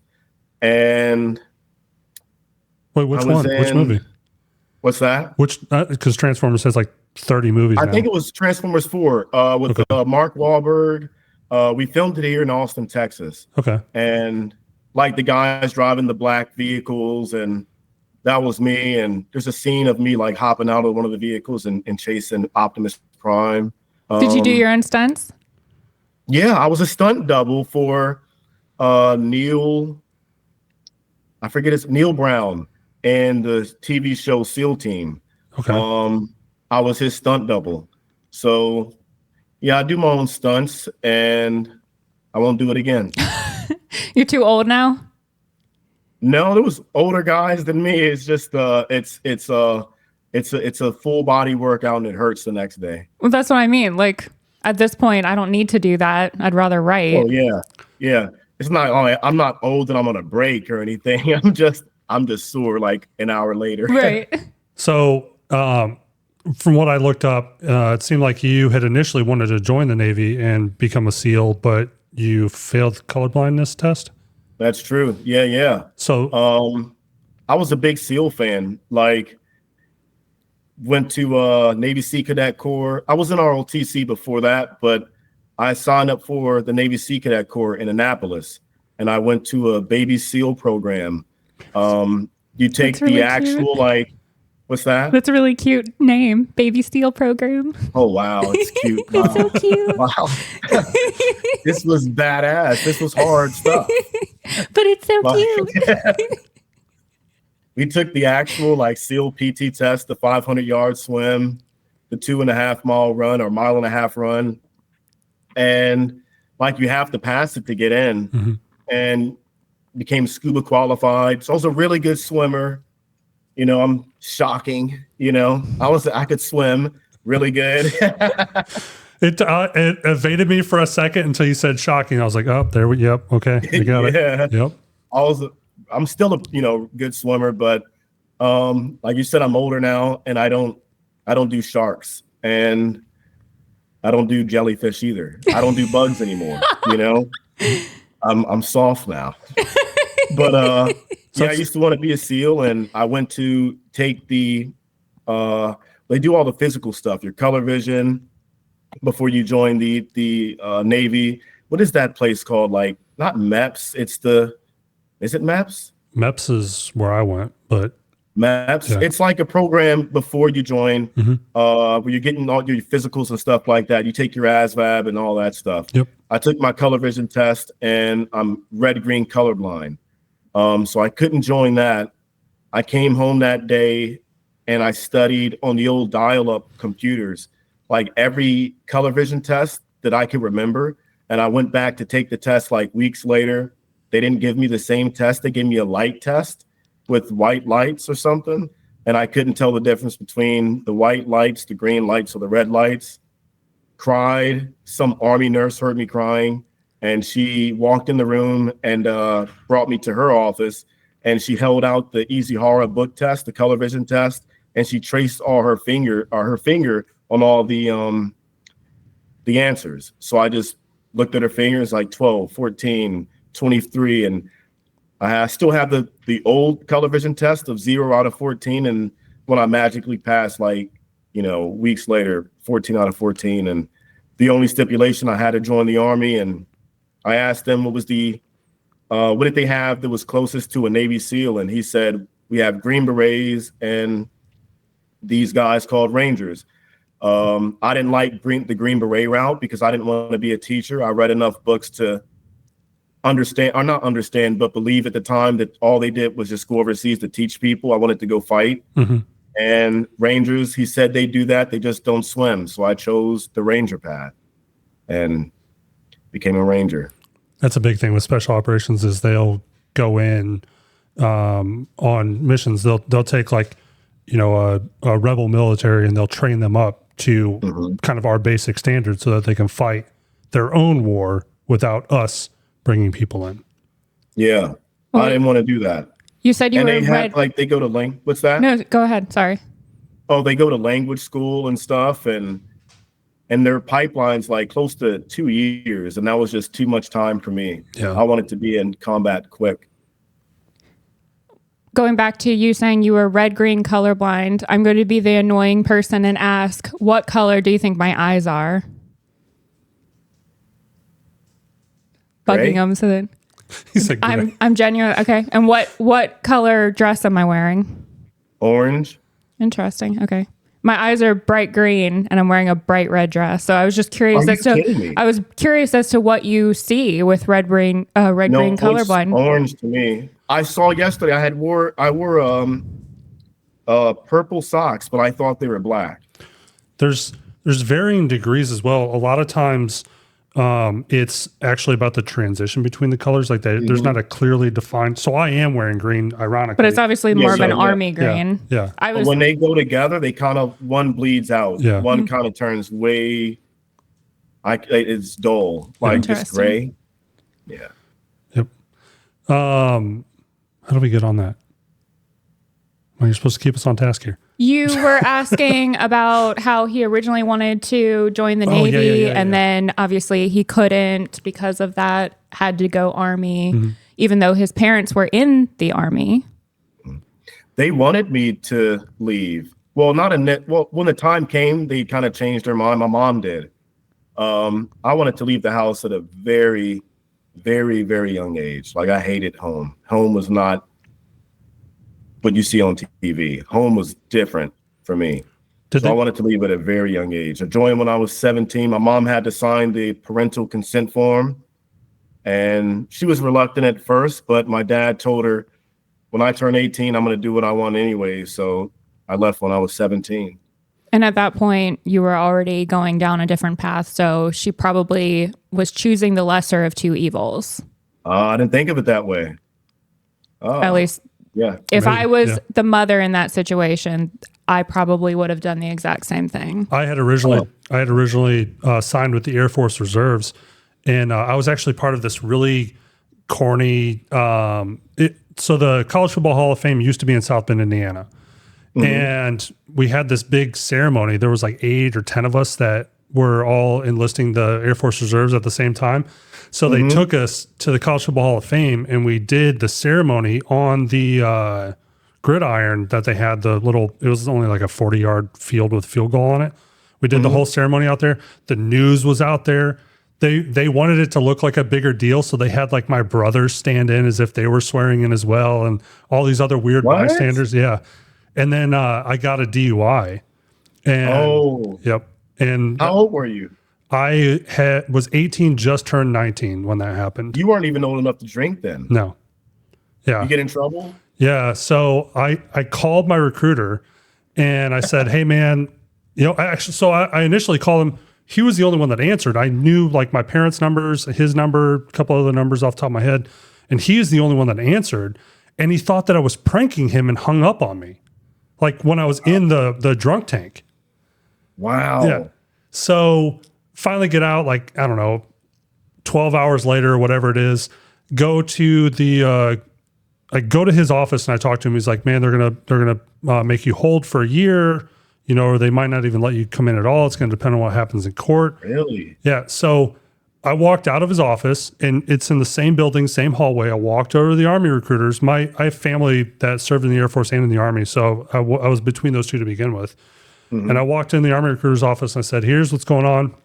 And Wait, which one? Which movie? What's that? Which? Because Transformers has like 30 movies. I think it was Transformers 4 with Mark Wahlberg. We filmed it here in Austin, Texas. Okay. And like the guys driving the black vehicles, and that was me. And there's a scene of me like hopping out of one of the vehicles and chasing Optimus Prime. Did you do your own stunts? Yeah, I was a stunt double for Neil. I forget his Neil Brown and the TV show SEAL Team. Okay. I was his stunt double. So yeah, I do my own stunts, and I won't do it again. You're too old now? No, there was older guys than me. It's just it's a full body workout and it hurts the next day. Well, that's what I mean. Like at this point, I don't need to do that. I'd rather write. Oh yeah. It's not. I'm not old and I'm on a break or anything. I'm just sore like an hour later. Right. So, from what I looked up, it seemed like you had initially wanted to join the Navy and become a SEAL, but you failed the colorblindness test. That's true. Yeah. So, I was a big SEAL fan. Like, went to Navy Sea Cadet Corps. I was in ROTC before that, but I signed up for the Navy Sea Cadet Corps in Annapolis, and I went to a baby SEAL program. You take really the actual cute. What's that? That's a really cute name, Baby Steel Program. Oh, wow. It's cute. It's so cute. Wow. This was badass. This was hard stuff. But it's so cute. We took the actual like SEAL PT test, the 500-yard swim, the 2.5-mile run or 1.5-mile run. And like you have to pass it to get in, and became scuba qualified. So I was a really good swimmer. You know, I'm shocking. You know, I could swim really good. It evaded me for a second until you said shocking. I was like, oh, there we, yep, okay, I got it. Yep. I'm still a good swimmer, but like you said, I'm older now, and I don't do sharks, and I don't do jellyfish either. I don't do bugs anymore. You know, I'm soft now. But I used to want to be a SEAL, and I went to take the they do all the physical stuff, your color vision before you join the Navy. What is that place called? Like, not MEPS. Is it MEPS? MEPS is where I went, but MEPS. Yeah. It's like a program before you join, where you're getting all your physicals and stuff like that. You take your ASVAB and all that stuff. Yep. I took my color vision test, and I'm red-green colorblind. So I couldn't join that. I came home that day, and I studied on the old dial-up computers, like every color vision test that I could remember. And I went back to take the test like weeks later. They didn't give me the same test. They gave me a light test with white lights or something. And I couldn't tell the difference between the white lights, the green lights, or the red lights. Cried. Some Army nurse heard me crying, and she walked in the room and brought me to her office. And she held out the Easy Horror book test, the color vision test, and she traced all her finger on all the answers. So I just looked at her fingers, like 12, 14, 23, and I still have the old color vision test of 0 out of 14. And when I magically passed, like, weeks later, 14 out of 14. And the only stipulation, I had to join the Army. And I asked them what did they have that was closest to a Navy SEAL? And he said, we have Green Berets and these guys called Rangers. I didn't like the Green Beret route because I didn't want to be a teacher. I read enough books to not understand, but believe at the time that all they did was just go overseas to teach people. I wanted to go fight. And Rangers, he said they do that. They just don't swim. So I chose the Ranger path and became a Ranger. That's a big thing with special operations is they'll go in on missions. They'll take like, a rebel military, and they'll train them up to kind of our basic standards so that they can fight their own war without us bringing people in. Yeah. I didn't want to do that. You said you and were they go to what's that? No, go ahead. Sorry. Oh, they go to language school and stuff, and their pipeline's like close to 2 years, and that was just too much time for me. Yeah. I wanted to be in combat quick. Going back to you saying you were red-green colorblind, I'm going to be the annoying person and ask, what color do you think my eyes are? Gray? Bugging them so that He's like, I'm genuine. Okay. And what color dress am I wearing? Orange. Interesting. Okay. My eyes are bright green, and I'm wearing a bright red dress. So I was just curious as to what you see with red-green colorblind. It's orange to me. I saw yesterday. I wore purple socks, but I thought they were black. There's varying degrees as well. A lot of times, it's actually about the transition between the colors. Like there's not a clearly defined. So I am wearing green, ironically, but it's obviously more of an army green. Yeah. But when they go together, they kind of one bleeds out. Yeah. One kind of turns way. It's dull, like just gray. Yeah. Yep. How do we get on that? Well, you're supposed to keep us on task here. You were asking about how he originally wanted to join the Navy, and then obviously he couldn't because of that, had to go Army, even though his parents were in the Army. They wanted me to leave. Well, when the time came, they kind of changed their mind. My mom did. I wanted to leave the house at a very, very, very young age. Like, I hated home. Home was not what you see on TV. Home was different for me. I wanted to leave at a very young age. I joined when I was 17. My mom had to sign the parental consent form, and she was reluctant at first, but my dad told her, when I turn 18, I'm going to do what I want anyway. So I left when I was 17. And at that point, you were already going down a different path. So she probably was choosing the lesser of two evils. I didn't think of it that way. At least, yeah. If I was the mother in that situation, I probably would have done the exact same thing. I had originally signed with the Air Force Reserves, and I was actually part of this really corny. So the College Football Hall of Fame used to be in South Bend, Indiana. And we had this big ceremony. There was like 8 or 10 of us that were all enlisting the Air Force Reserves at the same time. So they took us to the College Football Hall of Fame, and we did the ceremony on the gridiron that they had. It was only like a 40-yard field with field goal on it. We did the whole ceremony out there. The news was out there. They wanted it to look like a bigger deal, so they had like my brothers stand in as if they were swearing in as well, and all these other weird bystanders. Yeah. And then I got a DUI. And, yep. And how old were you? I was 18, just turned 19 when that happened. You weren't even old enough to drink then. No. Yeah. You get in trouble? Yeah. So I called my recruiter and I said, hey man, I initially called him. He was the only one that answered. I knew like my parents' numbers, his number, a couple other numbers off the top of my head. And he is the only one that answered. And he thought that I was pranking him and hung up on me. Like when I was in the drunk tank. Wow. Yeah. So finally get out, like, I don't know, 12 hours later or whatever it is, go to I go to his office and I talk to him. He's like, man, they're going to make you hold for a year, or they might not even let you come in at all. It's going to depend on what happens in court. Really? Yeah. So I walked out of his office, and it's in the same building, same hallway. I walked over to the Army recruiters. I have family that served in the Air Force and in the Army, so I was between those two to begin with. And I walked in the Army recruiter's office and I said, here's what's going on.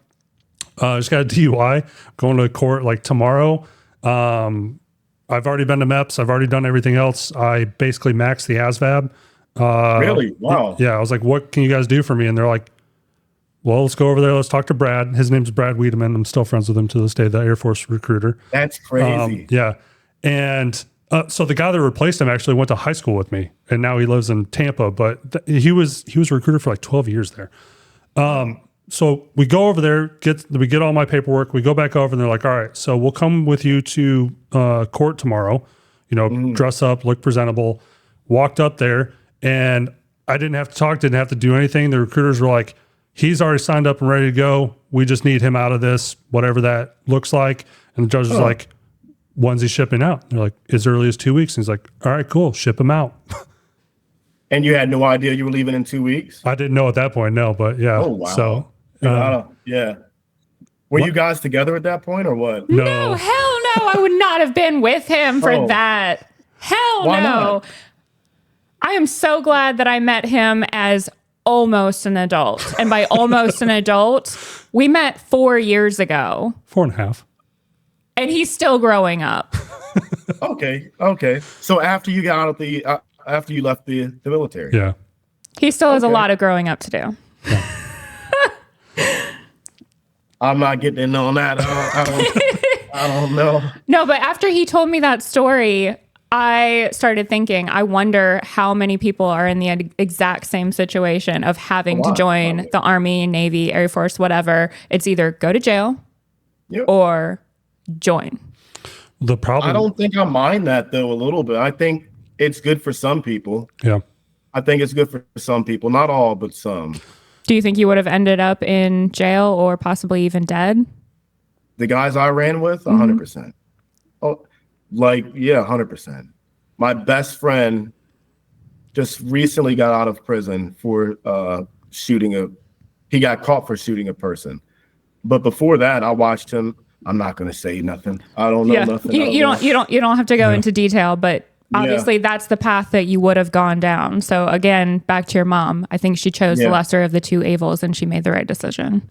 I just got a DUI, going to court like tomorrow. I've already been to MEPS. I've already done everything else. I basically maxed the ASVAB. Really? Wow. Yeah. I was like, what can you guys do for me? And they're like, well, let's go over there. Let's talk to Brad. His name's Brad Wiedemann. I'm still friends with him to this day, the Air Force recruiter. That's crazy. Yeah. And so the guy that replaced him actually went to high school with me, and now he lives in Tampa, but he was a recruiter for like 12 years there. So we go over there, we get all my paperwork. We go back over and they're like, all right, so we'll come with you to court tomorrow, dress up, look presentable. Walked up there and I didn't have to talk, didn't have to do anything. The recruiters were like, he's already signed up and ready to go. We just need him out of this, whatever that looks like. And the judge was like, when's he shipping out? They're like, as early as 2 weeks. And he's like, all right, cool. Ship him out. And you had no idea you were leaving in 2 weeks? I didn't know at that point. No, but yeah. Oh, wow. So, yeah. Were you guys together at that point or what? No, hell no. I would not have been with him for that. Hell Why no. not? I am so glad that I met him as almost an adult. And by almost an adult, we met 4 years ago. 4.5. And he's still growing up. Okay. So after you got out of after you left the military. Yeah. He still has a lot of growing up to do. Yeah. I'm not getting in on that. I don't know. No, but after he told me that story, I started thinking, I wonder how many people are in the exact same situation of having to join the Army, Navy, Air Force, whatever. It's either go to jail or join. The problem, I don't think I mind that though a little bit. I think it's good for some people. Yeah. I think it's good for some people, not all, but some. Do you think you would have ended up in jail or possibly even dead? The guys I ran with, 100%. Oh, 100%. My best friend just recently got out of prison for he got caught for shooting a person. But before that, I watched him. I'm not going to say nothing. I don't know nothing. You don't have to go into detail, but obviously that's the path that you would have gone down. So again, back to your mom. I think she chose the lesser of the two evils and she made the right decision.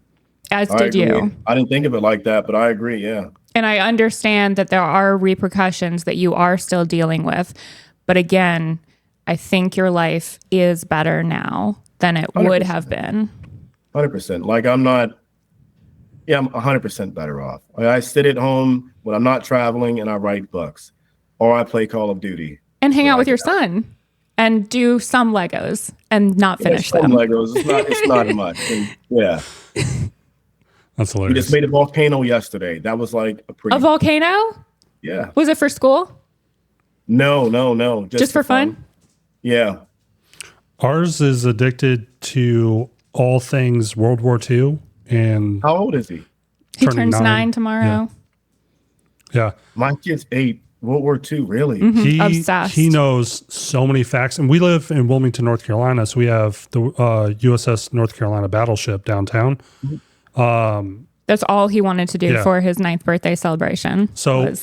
As did you. I didn't think of it like that, but I agree. Yeah. And I understand that there are repercussions that you are still dealing with. But again, I think your life is better now than it would 100%. have been. 100%. Like I'm 100% better off. I sit at home when I'm not traveling and I write books, or I play Call of Duty And hang out with your son and do some Legos and not finish them. Legos. It's not much. And yeah. That's hilarious. We just made a volcano yesterday. That was like a volcano? Yeah. Was it for school? No. Just for fun? Yeah. Ours is addicted to all things World War II. And how old is he? He turns 9 tomorrow. Yeah. My kid's 8. World War II, really? Mm-hmm. Obsessed. He knows so many facts. And we live in Wilmington, North Carolina. So we have the USS North Carolina battleship downtown. That's all he wanted to do for his 9th birthday celebration. So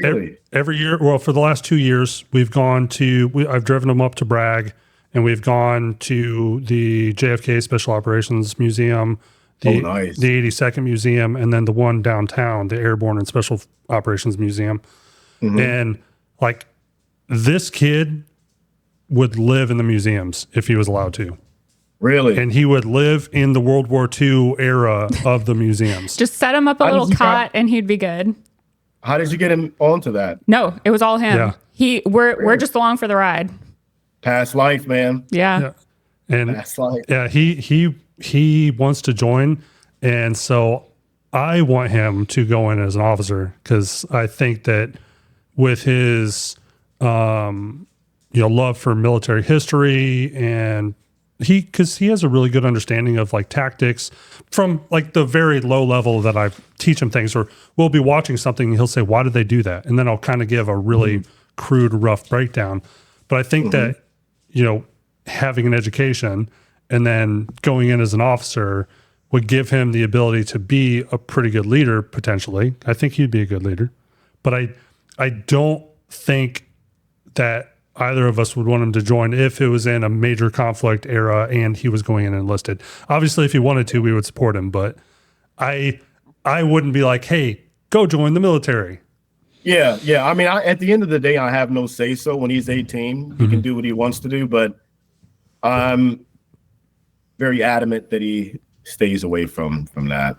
every year, well, for the last 2 years, we've gone to, I've driven him up to Bragg, and we've gone to the JFK Special Operations Museum, the 82nd Museum, and then the one downtown, the Airborne and Special Operations Museum. Mm-hmm. And like, this kid would live in the museums if he was allowed to. Really? And he would live in the World War II era of the museums. Just set him up a little cot and he'd be good. How did you get him onto that? No, it was all him. Yeah. We're just along for the ride. Past life, man. Yeah. And past life. Yeah, he wants to join. And so I want him to go in as an officer, because I think that with his love for military history, and because he has a really good understanding of like tactics from like the very low level that I teach him things, or we'll be watching something and he'll say, why did they do that? And then I'll kind of give a really crude, rough breakdown. But I think that, having an education and then going in as an officer would give him the ability to be a pretty good leader, potentially. I think he'd be a good leader. But I don't think that either of us would want him to join if it was in a major conflict era and he was going in enlisted. Obviously, if he wanted to, we would support him. But I wouldn't be like, hey, go join the military. Yeah. I mean, at the end of the day, I have no say so. When he's 18, he can do what he wants to do. But I'm very adamant that he stays away from that.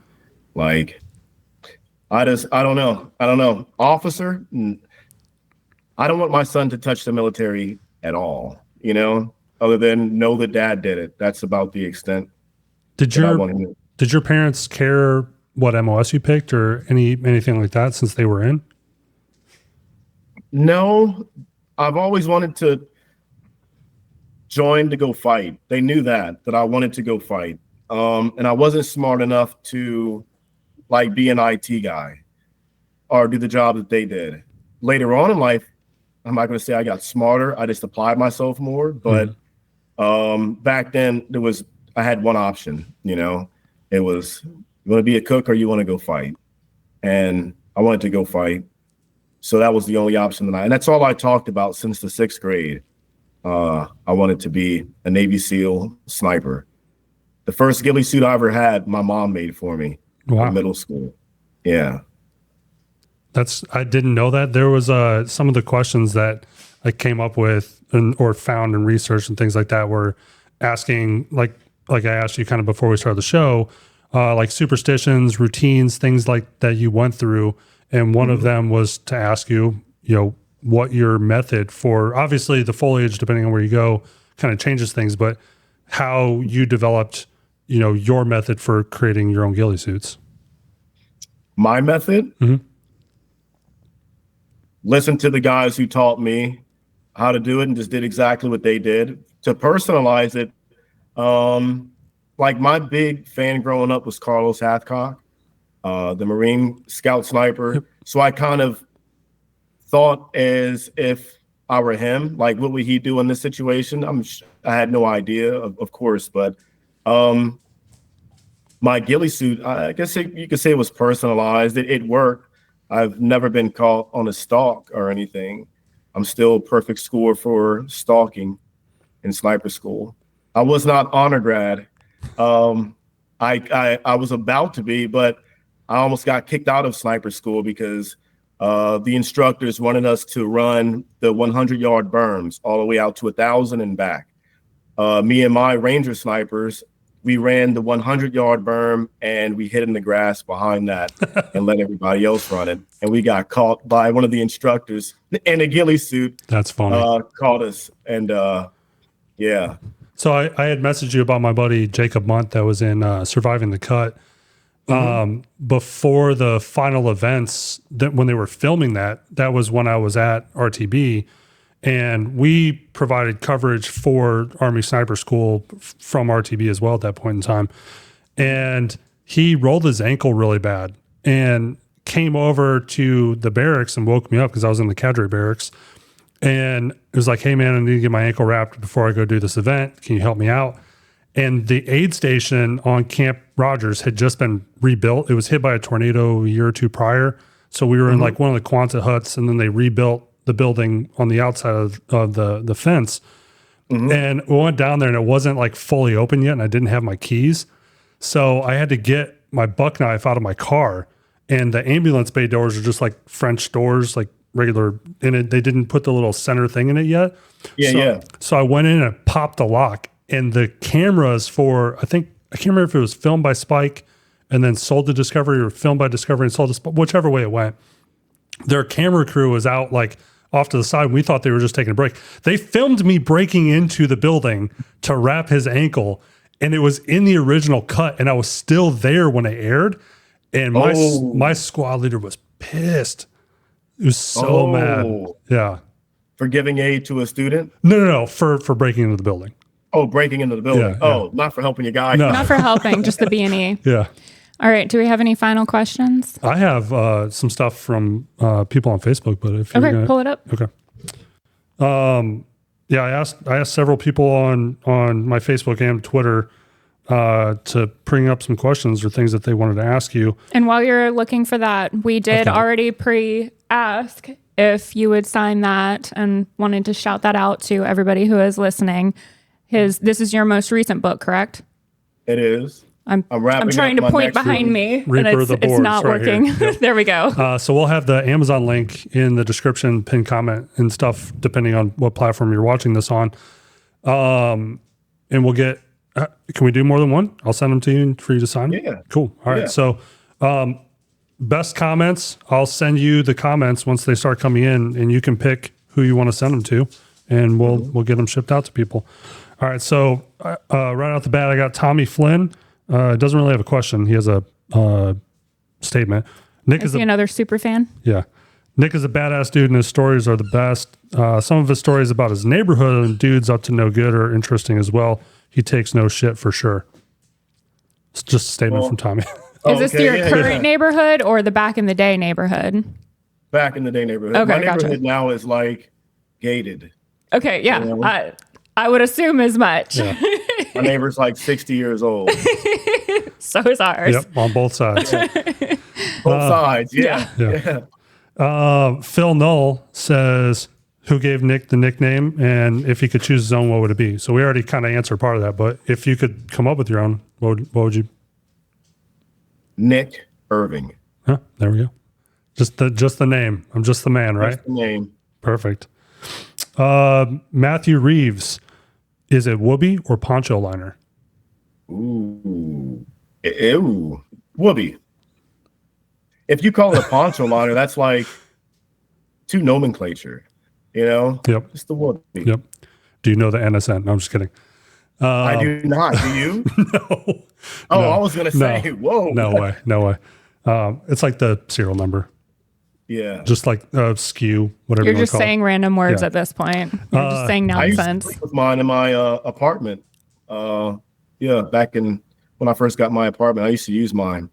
Like, I don't know. Officer, I don't want my son to touch the military at all, other than know that dad did it. That's about the extent. Did your parents care what MOS you picked or anything like that since they were in? No, I've always wanted to join to go fight. They knew that I wanted to go fight. And I wasn't smart enough to like be an IT guy or do the job that they did. Later on in life, I'm not going to say I got smarter. I just applied myself more. But back then I had one option, it was, you want to be a cook or you want to go fight? And I wanted to go fight. So that was the only option and that's all I talked about since the 6th grade. I wanted to be a Navy SEAL sniper. The first ghillie suit I ever had, my mom made for me in middle school. Yeah. I didn't know that. There was some of the questions that I came up with or found in research and things like that were asking, like I asked you kind of before we started the show, like superstitions, routines, things like that you went through. And one of them was to ask you, what your method for, obviously the foliage, depending on where you go, kind of changes things, but how you developed, your method for creating your own ghillie suits. My method? Listen to the guys who taught me how to do it and just did exactly what they did. To personalize it, like my big fan growing up was Carlos Hathcock, the Marine Scout sniper. Yep. So I kind of thought as if I were him, like what would he do in this situation? I had no idea, of course, but my ghillie suit, I guess you could say it was personalized. It worked. I've never been caught on a stalk or anything. I'm still a perfect score for stalking in sniper school. I was not honor grad. I was about to be, but I almost got kicked out of sniper school because The instructors wanted us to run the 100-yard berms all the way out to 1,000 and back. Me and my Ranger snipers, we ran the 100-yard berm and we hid in the grass behind that and let everybody else run it. And we got caught by one of the instructors in a ghillie suit. That's funny. Caught us. And yeah. So I had messaged you about my buddy Jacob Munt that was in Surviving the Cut. Before the final events, that when they were filming that was when I was at RTB, and we provided coverage for Army Sniper School from RTB as well at that point in time. And he rolled his ankle really bad and came over to the barracks and woke me up because I was in the cadre barracks. And it was like, hey man, I need to get my ankle wrapped before I go do this event. Can you help me out? And the aid station on Camp Rogers had just been rebuilt. It was hit by a tornado a year or two prior. So we were in like one of the Quonset huts, and then they rebuilt the building on the outside of the fence. And we went down there and it wasn't like fully open yet, and I didn't have my keys. So I had to get my buck knife out of my car, and the ambulance bay doors are just like French doors, like regular in it. They didn't put the little center thing in it yet. So I went in and popped the lock, and the cameras for, I can't remember if it was filmed by Spike and then sold to Discovery, or filmed by Discovery and sold to Spike, whichever way it went. Their camera crew was out like off to the side. We thought they were just taking a break. They filmed me breaking into the building to wrap his ankle, and it was in the original cut, and I was still there when it aired. And my squad leader was pissed. He was so mad. Yeah. For giving aid to a student? No. For breaking into the building. Oh, breaking into the building. Yeah. Not for helping a guy. No. Not for helping, just the B&E. Yeah. All right. Do we have any final questions? I have some stuff from people on Facebook, but if you're pull it up. Okay. Yeah, I asked several people on my Facebook and Twitter to bring up some questions or things that they wanted to ask you. And while you're looking for that, we did already pre-ask if you would sign that, and wanted to shout that out to everybody who is listening. This is your most recent book, correct? It is. I'm trying to point behind me, and it's not working. Yep. There we go. So we'll have the Amazon link in the description, pinned comment and stuff, depending on what platform you're watching this on. And we'll get, can we do more than one? I'll send them to you for you to sign. Yeah. Cool. All right. So best comments, I'll send you the comments once they start coming in, and you can pick who you want to send them to, and we'll get them shipped out to people. All right. So right off the bat, I got Tommy Flynn. Doesn't really have a question. He has a statement. Nick is another super fan. Yeah. Nick is a badass dude, and his stories are the best. Some of his stories about his neighborhood and dudes up to no good are interesting as well. He takes no shit for sure. It's just a statement from Tommy. Is this your current neighborhood or the back in the day neighborhood? Back in the day neighborhood. Okay, my neighborhood now is like gated. Okay, yeah. You know? I would assume as much. Yeah. My neighbor's like 60 years old. So is ours. Yep, on both sides. Both sides, yeah. Phil Null says, who gave Nick the nickname, and if he could choose his own, what would it be? So we already kind of answered part of that, but if you could come up with your own, what would you? Nick Irving. Huh, there we go. Just the name. I'm just the man, right? Just the name. Perfect. Matthew Reeves. Is it Whoopee or Poncho Liner? Ooh. Ew. Whoopee. If you call it a Poncho Liner, that's like too nomenclature. You know? Yep. Just the Whoopee. Yep. Do you know the NSN? No, I'm just kidding. I do not. Do you? No. Oh, no, I was going to say, whoa. No way. It's like the serial number. Yeah. Just like skew, whatever You're you want to call it. You're just saying random words at this point. You're just saying nonsense. I used to sleep with mine in my apartment. Back in when I first got my apartment, I used to use mine.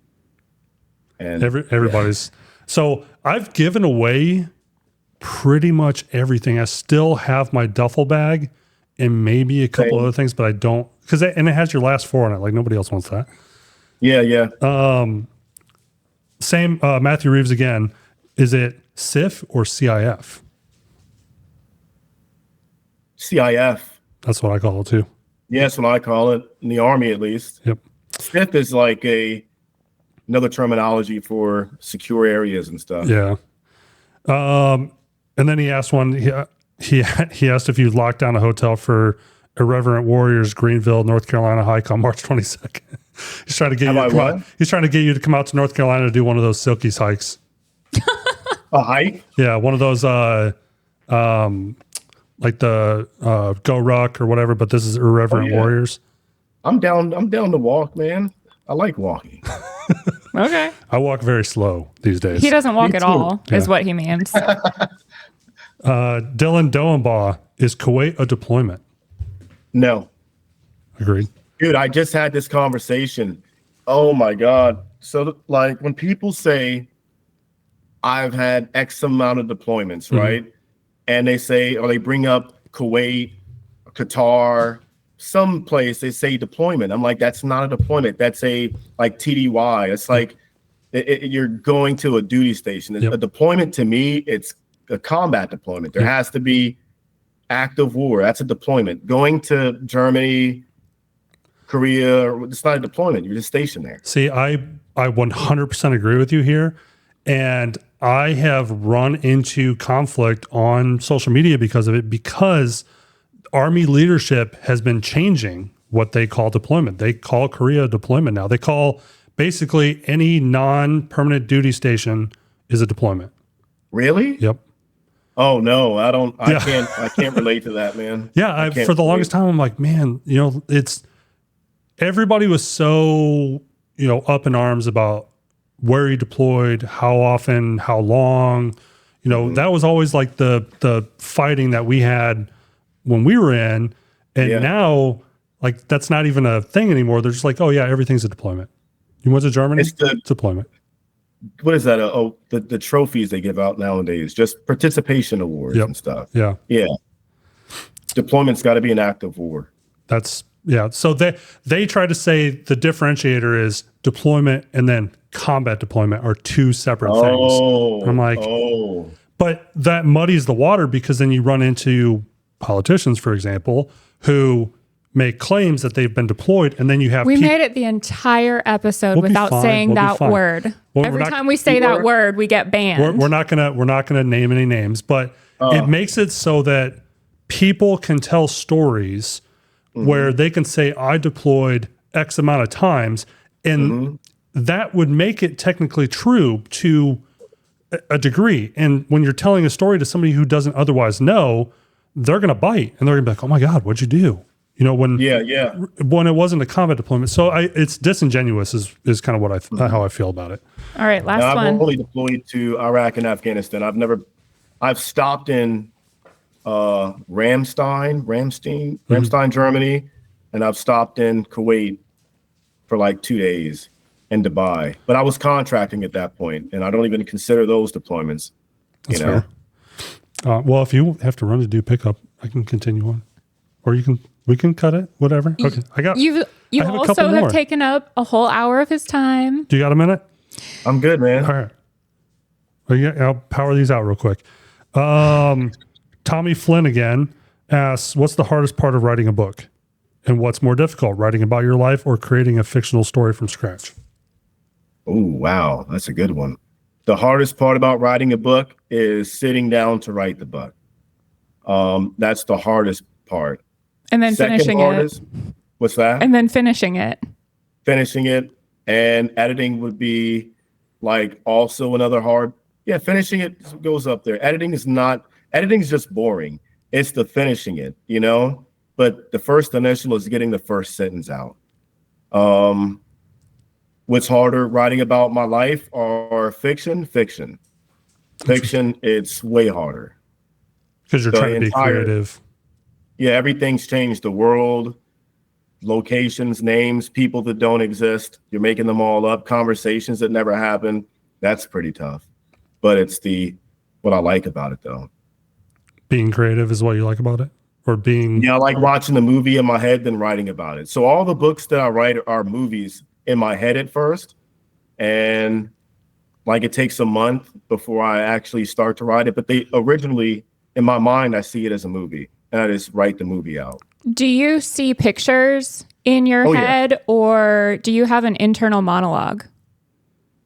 And everybody's. So I've given away pretty much everything. I still have my duffel bag and maybe a couple other things, but I don't, and it has your last four on it. Like nobody else wants that. Yeah. Same. Matthew Reeves again. Is it CIF or CIF? CIF. That's what I call it too. Yeah, that's what I call it in the Army, at least. Yep. CIF is like another terminology for secure areas and stuff. Yeah. And then he asked he asked if you locked down a hotel for Irreverent Warriors Greenville, North Carolina hike on March 22nd. He's trying to get He's trying to get you to come out to North Carolina to do one of those Silkies hikes. A hike? Yeah, one of those like the Go Ruck or whatever, but this is Irreverent Warriors. I'm down to walk, man. I like walking. Okay. I walk very slow these days. He doesn't walk at all, is what he means. Dylan Doenbaugh, is Kuwait a deployment? No. Agreed. Dude, I just had this conversation. Oh my God. So like when people say I've had X amount of deployments, right? And they say, or they bring up Kuwait, Qatar, some place, they say deployment. I'm like, that's not a deployment. That's a like TDY. It's like you're going to a duty station. A deployment to me, it's a combat deployment. There has to be active war. That's a deployment. Going to Germany, Korea, it's not a deployment. You're just stationed there. See, I 100% agree with you here. And I have run into conflict on social media because of it, because Army leadership has been changing what they call deployment. They call Korea a deployment now. They call basically any non-permanent duty station is a deployment. Really? Yep. Oh no, I don't. I can't relate to that, man. Yeah, for the longest time, I'm like, man, it's everybody was so up in arms about where he deployed, how often, how long. That was always like the fighting that we had when we were in, and now like that's not even a thing anymore. They're just like, oh yeah, everything's a deployment. You went to Germany? It's deployment. What is that? The trophies they give out nowadays, just participation awards and stuff. Yeah. Deployment's got to be an active war. So they try to say the differentiator is deployment and then combat deployment are two separate things. I'm like, but that muddies the water, because then you run into politicians, for example, who make claims that they've been deployed, and then you have we made it the entire episode without saying that word. Well, every time we say that word, we get banned. We're not gonna name any names, but it makes it so that people can tell stories where they can say, I deployed X amount of times, and that would make it technically true to a degree. And when you're telling a story to somebody who doesn't otherwise know, they're going to bite, and they're going to be like, oh my God, what'd you do? When it wasn't a combat deployment. So it's disingenuous is kind of what how I feel about it. All right, last one. I've only deployed to Iraq and Afghanistan. I've stopped in Ramstein, Germany, and I've stopped in Kuwait for like 2 days, in Dubai. But I was contracting at that point, and I don't even consider those deployments. That's fair. Well, if you have to run to do pickup, I can continue on, or we can cut it. Whatever. Okay, You also have taken up a whole hour of his time. Do you got a minute? I'm good, man. All right. Well, I'll power these out real quick. Tommy Flynn again asks, what's the hardest part of writing a book? And what's more difficult, writing about your life or creating a fictional story from scratch? Oh, wow. That's a good one. The hardest part about writing a book is sitting down to write the book. That's the hardest part. And then finishing it. What's that? And then finishing it. Finishing it. And editing would be like also another hard. Yeah, finishing it goes up there. Editing is just boring. It's the finishing it, But the first initial is getting the first sentence out. What's harder, writing about my life or fiction? Fiction, it's way harder. Because you're trying to be creative. Yeah, everything's changed. The world, locations, names, people that don't exist. You're making them all up. Conversations that never happened. That's pretty tough. But it's what I like about it, though. Being creative is what you like about it? Or being... Yeah, I like watching the movie in my head than writing about it. So all the books that I write are movies in my head at first. And like it takes a month before I actually start to write it. But they originally, in my mind, I see it as a movie. And I just write the movie out. Do you see pictures in your head or do you have an internal monologue?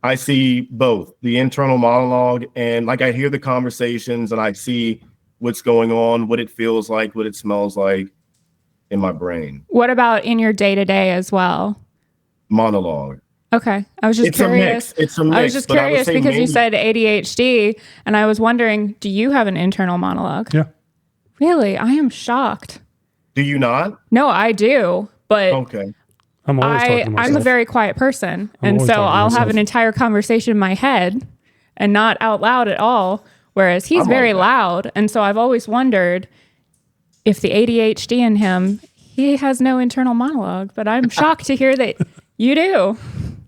I see both the internal monologue and like I hear the conversations and I see what's going on, what it feels like, what it smells like in my brain. What about in your day-to-day as well? Monologue. Okay. I was just curious. It's a mix. I was just curious because you said ADHD and I was wondering, do you have an internal monologue? Yeah. Really? I am shocked. Do you not? No, I do. But okay. I'm always talking to myself. I'm a very quiet person. And so I'll have an entire conversation in my head and not out loud at all. Whereas he's very loud. And so I've always wondered if the ADHD in him, he has no internal monologue. But I'm shocked to hear that you do.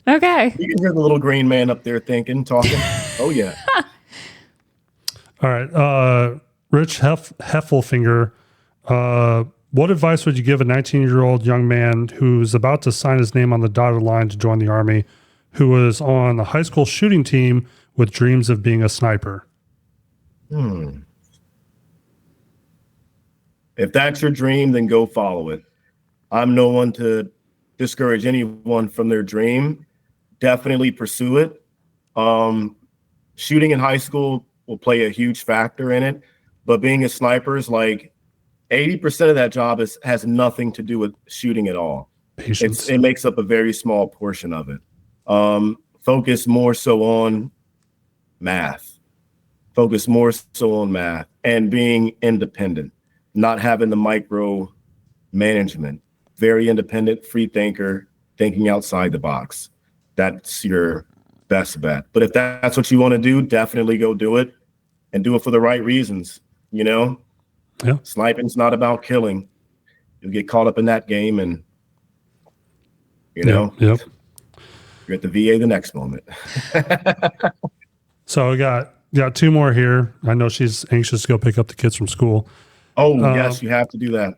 Okay. You can hear the little green man up there thinking, talking. Oh, yeah. All right. Rich Heffelfinger, what advice would you give a 19-year-old young man who's about to sign his name on the dotted line to join the Army, who was on the high school shooting team with dreams of being a sniper? If that's your dream, then go follow it. I'm no one to discourage anyone from their dream. Definitely pursue it. Shooting in high school will play a huge factor in it, but being a sniper is like 80% of that job has nothing to do with shooting at all. Patience. It makes up a very small portion of it. Focus more so on math. Focus more so on math and being independent, not having the micro management. Very independent, free thinker, thinking outside the box. That's your best bet. But if that's what you want to do, definitely go do it and do it for the right reasons. You know, yeah. Sniping's not about killing. You'll get caught up in that game and, you know, yep. You're at the VA the next moment. So we got two more here. I know she's anxious to go pick up the kids from school. Oh, yes, you have to do that.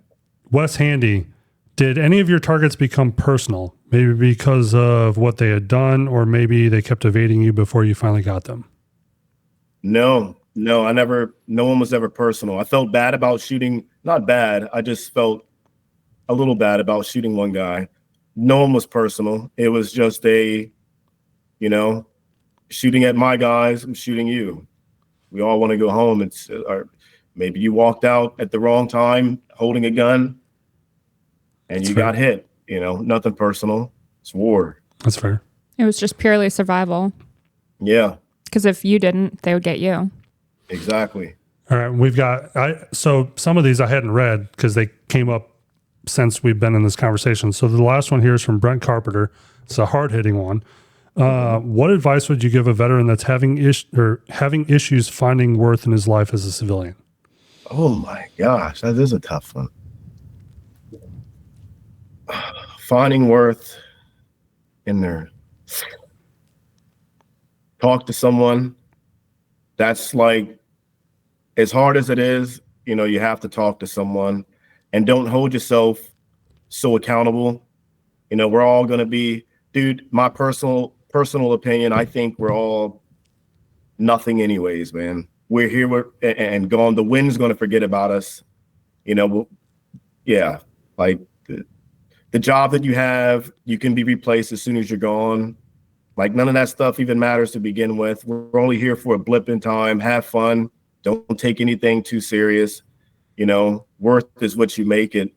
Wes Handy, did any of your targets become personal? Maybe because of what they had done, or maybe they kept evading you before you finally got them? No, no one was ever personal. I felt bad about shooting, not bad. I just felt a little bad about shooting one guy. No one was personal. It was just shooting at my guys, I'm shooting you. We all want to go home. Or maybe you walked out at the wrong time holding a gun and you got hit. Nothing personal. It's war. That's fair. It was just purely survival. Yeah. Because if you didn't, they would get you. Exactly. All right. We've got, so some of these I hadn't read because they came up since we've been in this conversation. So the last one here is from Brent Carpenter. It's a hard-hitting one. What advice would you give a veteran that's having issues finding worth in his life as a civilian? Oh my gosh, that is a tough one. Finding worth in there. Talk to someone. That's like, as hard as it is, you have to talk to someone and don't hold yourself so accountable. We're all going to be, dude, my personal opinion, I think we're all nothing anyways, man. We're here and gone. The wind's going to forget about us. Like the job that you have, you can be replaced as soon as you're gone. Like none of that stuff even matters to begin with. We're only here for a blip in time. Have fun. Don't take anything too serious. Worth is what you make it.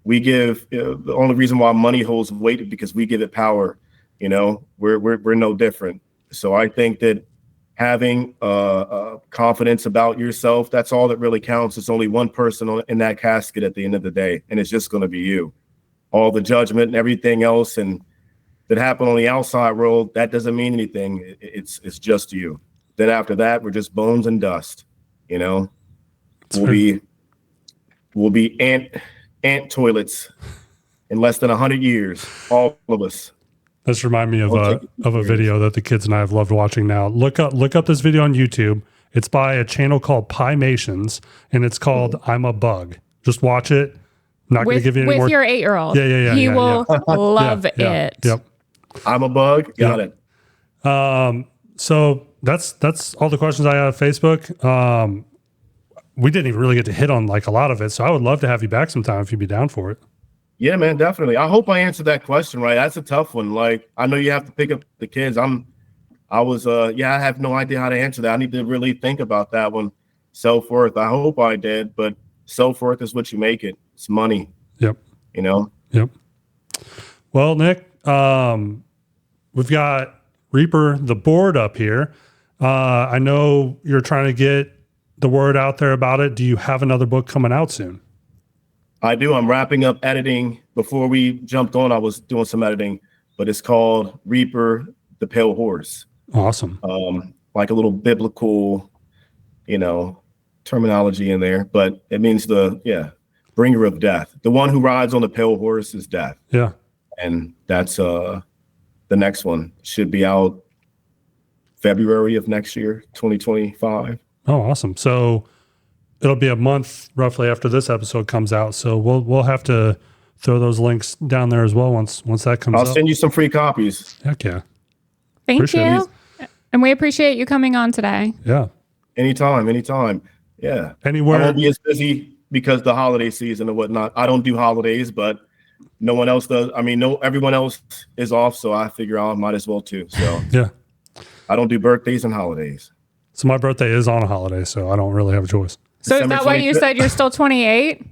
We give the only reason why money holds weight is because we give it power. We're no different. So I think that having confidence about yourself, that's all that really counts. It's only one person in that casket at the end of the day, and it's just going to be you. All the judgment and everything else and that happened on the outside world, that doesn't mean anything. It's just you. Then after that, we're just bones and dust. We'll be ant toilets in less than 100 years, all of us. This reminds me of a video that the kids and I have loved watching now. Look up this video on YouTube. It's by a channel called Pimations, and it's called I'm a Bug. Just watch it. Not going to give you any more. With your 8-year-old. Yeah. He will love it. Yep. I'm a Bug. Got it. So that's all the questions I have on Facebook. We didn't even really get to hit on like a lot of it. So I would love to have you back sometime if you'd be down for it. Yeah, man, definitely. I hope I answered that question right. That's a tough one. Like, I know you have to pick up the kids. I'm I was, I have no idea how to answer that. I need to really think about that one. Self-worth. I hope I did, but self-worth is what you make it. It's money. Yep. You know? Yep. Well, Nick, we've got Reaper, the board up here. I know you're trying to get the word out there about it. Do you have another book coming out soon? I do. I'm wrapping up editing. Before we jumped on, I was doing some editing, but it's called Reaper, the Pale Horse. Awesome. Like a little biblical, terminology in there, but it means bringer of death. The one who rides on the pale horse is death. Yeah. And that's the next one should be out February of next year, 2025. Oh, awesome. So it'll be a month roughly after this episode comes out. So we'll have to throw those links down there as well once that comes out. I'll send you some free copies. Heck yeah. Thank you. And we appreciate you coming on today. Yeah. Anytime. Yeah. Anywhere. I won't be as busy because the holiday season and whatnot. I don't do holidays, but no one else does. I mean, everyone else is off, so I figure I might as well too. So yeah. I don't do birthdays and holidays. So my birthday is on a holiday, so I don't really have a choice. So December is that why you 25th. said you're still 28?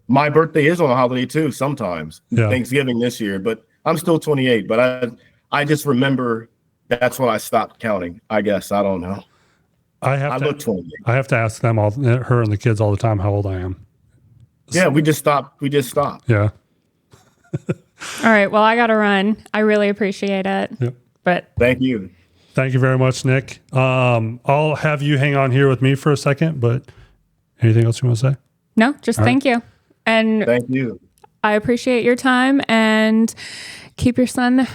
My birthday is on a holiday too, sometimes. Yeah. Thanksgiving this year, but I'm still 28. But I just remember that's when I stopped counting. I guess I don't know. I look 28. I have to ask them her and the kids all the time how old I am. Yeah, we just stopped. Yeah. All right. Well, I got to run. I really appreciate it. Yep. But Thank you. Thank you very much, Nick. I'll have you hang on here with me for a second, but anything else you want to say? no, just thank you. And Thank you. I appreciate your time, and keep your son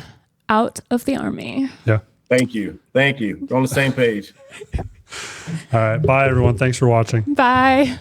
out of the Army. Yeah. Thank you. We're on the same page. All right. Bye, everyone. Thanks for watching. Bye.